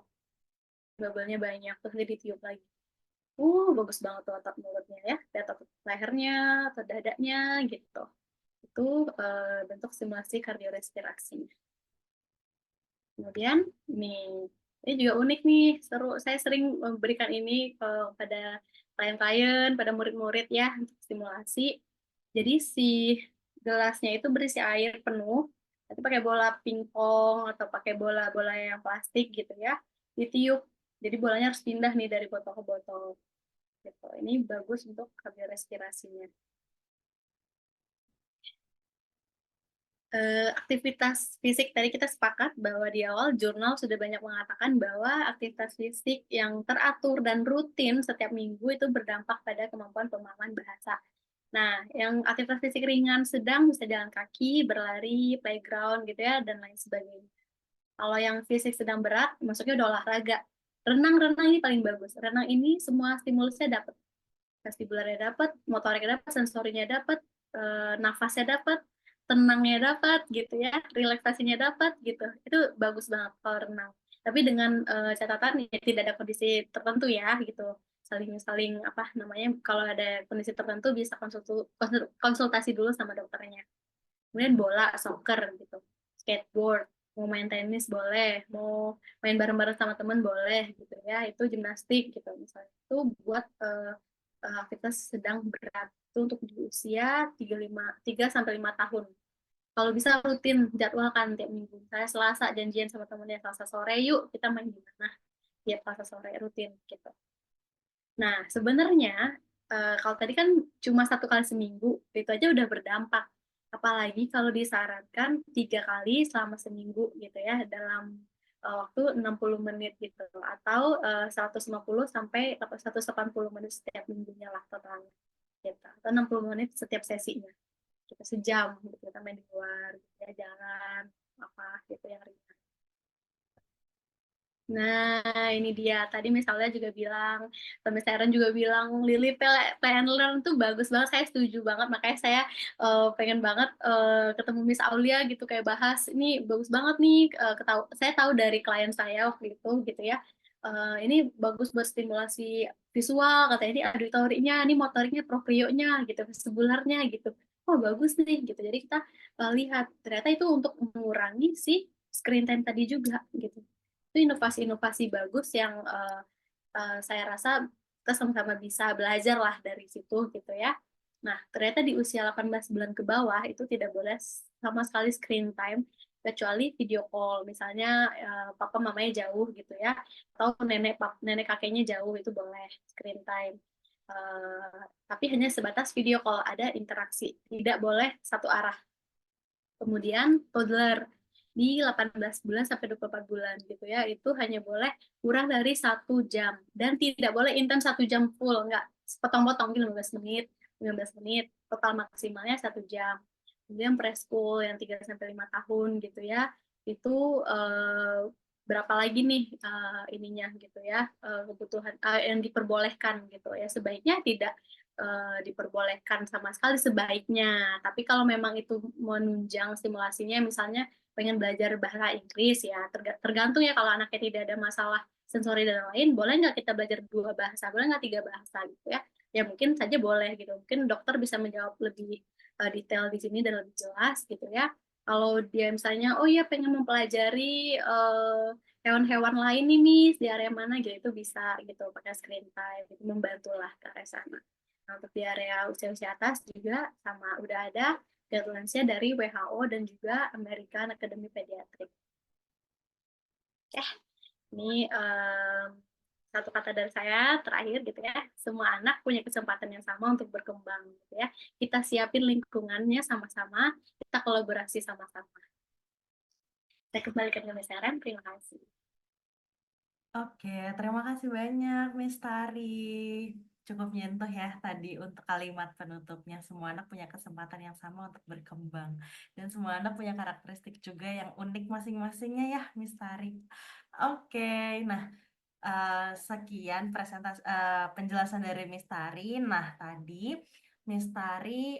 Bubble-nya banyak terus ditiup lagi. Bagus banget tuh otot mulutnya ya, otot lehernya, otot dadanya gitu. Itu bentuk stimulasi kardiorespirasi. Kemudian ini juga unik nih, seru. Saya sering memberikan ini pada klien-klien, pada murid-murid ya, untuk stimulasi. Jadi si gelasnya itu berisi air penuh, nanti pakai bola pingpong atau pakai bola-bola yang plastik gitu ya, ditiup. Jadi bolanya harus pindah nih dari botol ke botol. Gitu. Ini bagus untuk kardiorespirasinya. Aktivitas fisik tadi kita sepakat bahwa di awal jurnal sudah banyak mengatakan bahwa aktivitas fisik yang teratur dan rutin setiap minggu itu berdampak pada kemampuan pemahaman bahasa. Nah, yang aktivitas fisik ringan sedang bisa jalan kaki, berlari, playground gitu ya, dan lain sebagainya. Kalau yang fisik sedang berat, maksudnya udah olahraga. Renang ini paling bagus. Renang ini semua stimulusnya dapat. Vestibularnya dapat, motoriknya dapat, sensorinya dapat, nafasnya dapat, tenangnya dapat gitu ya, relaksasinya dapat gitu. Itu bagus banget kalau renang. Tapi dengan catatan ya tidak ada kondisi tertentu ya gitu. Saling apa namanya, kalau ada kondisi tertentu bisa konsultasi dulu sama dokternya. Kemudian bola, soccer gitu, skateboard, mau main tenis boleh, mau main bareng-bareng sama teman boleh gitu ya. Itu gimnastik gitu misalnya. Itu buat aktivitas sedang berat itu untuk di usia 3 sampai 5 tahun. Kalau bisa rutin jadwalkan tiap minggu. Saya Selasa janjian sama temennya Selasa sore, yuk kita main di mana? Tiap Selasa sore rutin gitu. Nah, sebenarnya kalau tadi kan cuma 1 kali seminggu, itu aja udah berdampak. Apalagi kalau disarankan 3 kali selama seminggu gitu ya, dalam waktu 60 menit gitu. Atau 150 sampai 180 menit setiap minggunya lah totalnya. Gitu. Atau 60 menit setiap sesinya. Kita sejam gitu, kita main di luar, gitu ya, jalan, apa gitu yang ringan. Nah, ini dia. Tadi misalnya juga bilang, Miss Aaron juga bilang, Lily Play and Learn tuh bagus banget. Saya setuju banget. Makanya saya pengen banget ketemu Miss Aulia gitu, kayak bahas, ini bagus banget nih. Saya tahu dari klien saya waktu itu gitu ya. Ini bagus buat stimulasi visual, katanya ini auditorinya, ini motoriknya, proprionya gitu, vestibularnya gitu. Oh, bagus nih gitu. Jadi kita lihat, ternyata itu untuk mengurangi si screen time tadi juga gitu. Itu inovasi-inovasi bagus yang saya rasa kita sama-sama bisa belajar lah dari situ gitu ya. Nah, ternyata di usia 18 bulan ke bawah itu tidak boleh sama sekali screen time kecuali video call. Misalnya papa mamanya jauh gitu ya, atau nenek kakeknya jauh itu boleh screen time. Tapi hanya sebatas video call, ada interaksi, tidak boleh satu arah. Kemudian toddler di 18 bulan sampai 24 bulan gitu ya, itu hanya boleh kurang dari 1 jam dan tidak boleh intens 1 jam full, enggak potong-potong 15 menit, 15 menit, total maksimalnya 1 jam. Kemudian preschool yang 3 sampai 5 tahun gitu ya, itu berapa lagi nih ininya gitu ya, kebutuhan yang diperbolehkan gitu ya, sebaiknya tidak diperbolehkan sama sekali sebaiknya. Tapi kalau memang itu menunjang stimulasinya, misalnya pengen belajar bahasa Inggris ya, tergantung ya, kalau anaknya tidak ada masalah sensori dan lain, boleh nggak kita belajar 2 bahasa, boleh nggak 3 bahasa gitu ya? Ya mungkin saja boleh gitu. Mungkin dokter bisa menjawab lebih detail di sini dan lebih jelas gitu ya. Kalau dia misalnya, oh iya pengen mempelajari hewan-hewan lain nih Miss, di area mana gitu, itu bisa gitu pakai screen time, itu membantulah ke arah sana. Nah, untuk di area usia-usia atas juga sama, udah ada guidelines-nya dari WHO dan juga American Academy Pediatric. Ini satu kata dari saya terakhir gitu ya, semua anak punya kesempatan yang sama untuk berkembang gitu ya. Kita siapin lingkungannya sama-sama, kita kolaborasi sama-sama. Saya kembalikan ke Miss Aren, terima kasih. Oke, terima kasih banyak Miss Tari. Cukup nyentuh ya tadi untuk kalimat penutupnya. Semua anak punya kesempatan yang sama untuk berkembang. Dan semua anak punya karakteristik juga yang unik masing-masingnya ya Miss Tari. Oke, nah sekian penjelasan dari Miss Tari. Nah, tadi Miss Tari,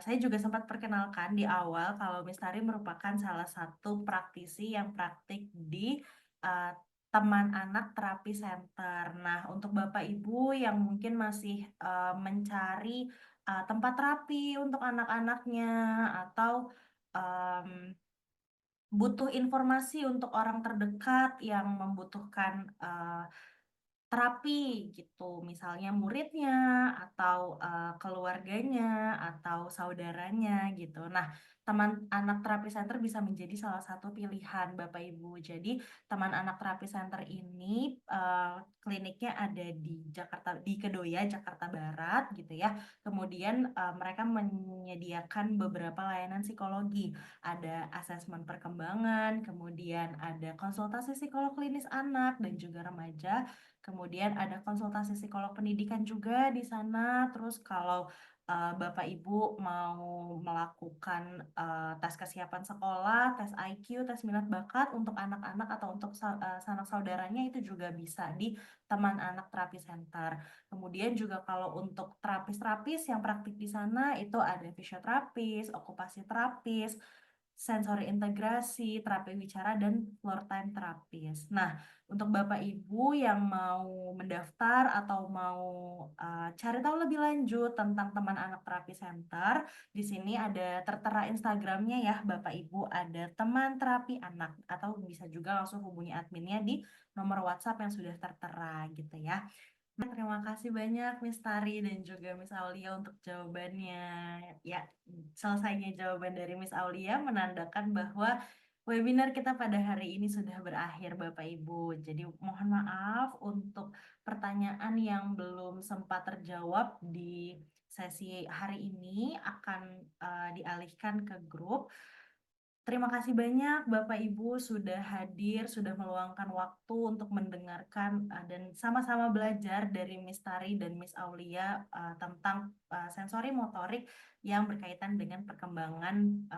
saya juga sempat perkenalkan di awal kalau Miss Tari merupakan salah satu praktisi yang praktik di uh, Teman Anak Terapi Center. Nah, untuk Bapak Ibu yang mungkin masih mencari tempat terapi untuk anak-anaknya atau um, butuh informasi untuk orang terdekat yang membutuhkan terapi gitu, misalnya muridnya atau keluarganya atau saudaranya gitu. Nah, Teman Anak Terapi Center bisa menjadi salah satu pilihan Bapak Ibu. Jadi, Teman Anak Terapi Center ini kliniknya ada di Jakarta, di Kedoya, Jakarta Barat gitu ya. Kemudian mereka menyediakan beberapa layanan psikologi. Ada asesmen perkembangan, kemudian ada konsultasi psikolog klinis anak dan juga remaja. Kemudian ada konsultasi psikolog pendidikan juga di sana. Terus kalau Bapak Ibu mau melakukan tes kesiapan sekolah, tes IQ, tes minat bakat untuk anak-anak atau untuk sanak saudaranya itu juga bisa di Teman Anak Terapi Center. Kemudian juga kalau untuk terapis-terapis yang praktik di sana itu ada fisioterapis, okupasi terapis, sensori integrasi, terapi bicara, dan floor time terapis. Nah, untuk Bapak Ibu yang mau mendaftar atau mau cari tahu lebih lanjut tentang Teman Anak Terapi Center, di sini ada tertera Instagramnya ya Bapak Ibu, ada Teman Terapi Anak, atau bisa juga langsung hubungi adminnya di nomor WhatsApp yang sudah tertera gitu ya. Terima kasih banyak Miss Tari dan juga Miss Aulia untuk jawabannya. Ya, selesainya jawaban dari Miss Aulia menandakan bahwa webinar kita pada hari ini sudah berakhir Bapak Ibu. Jadi mohon maaf untuk pertanyaan yang belum sempat terjawab di sesi hari ini akan dialihkan ke grup. Terima kasih banyak Bapak Ibu sudah hadir, sudah meluangkan waktu untuk mendengarkan dan sama-sama belajar dari Miss Tari dan Miss Aulia tentang sensori motorik yang berkaitan dengan perkembangan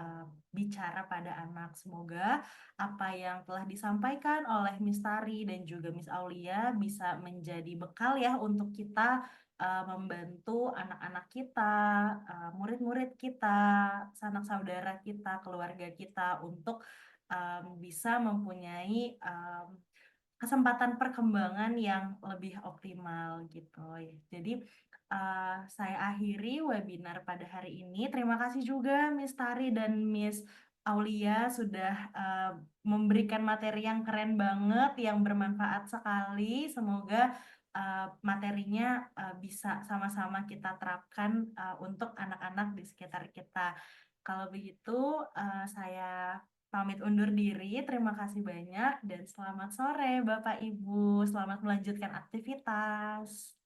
bicara pada anak. Semoga apa yang telah disampaikan oleh Miss Tari dan juga Miss Aulia bisa menjadi bekal ya untuk kita membantu anak-anak kita, murid-murid kita, sanak saudara kita, keluarga kita untuk bisa mempunyai kesempatan perkembangan yang lebih optimal gitu. Jadi saya akhiri webinar pada hari ini. Terima kasih juga Miss Tari dan Miss Aulia sudah memberikan materi yang keren banget, yang bermanfaat sekali. Semoga materinya bisa sama-sama kita terapkan untuk anak-anak di sekitar kita. Kalau begitu, saya pamit undur diri. Terima kasih banyak dan selamat sore Bapak Ibu. Selamat melanjutkan aktivitas.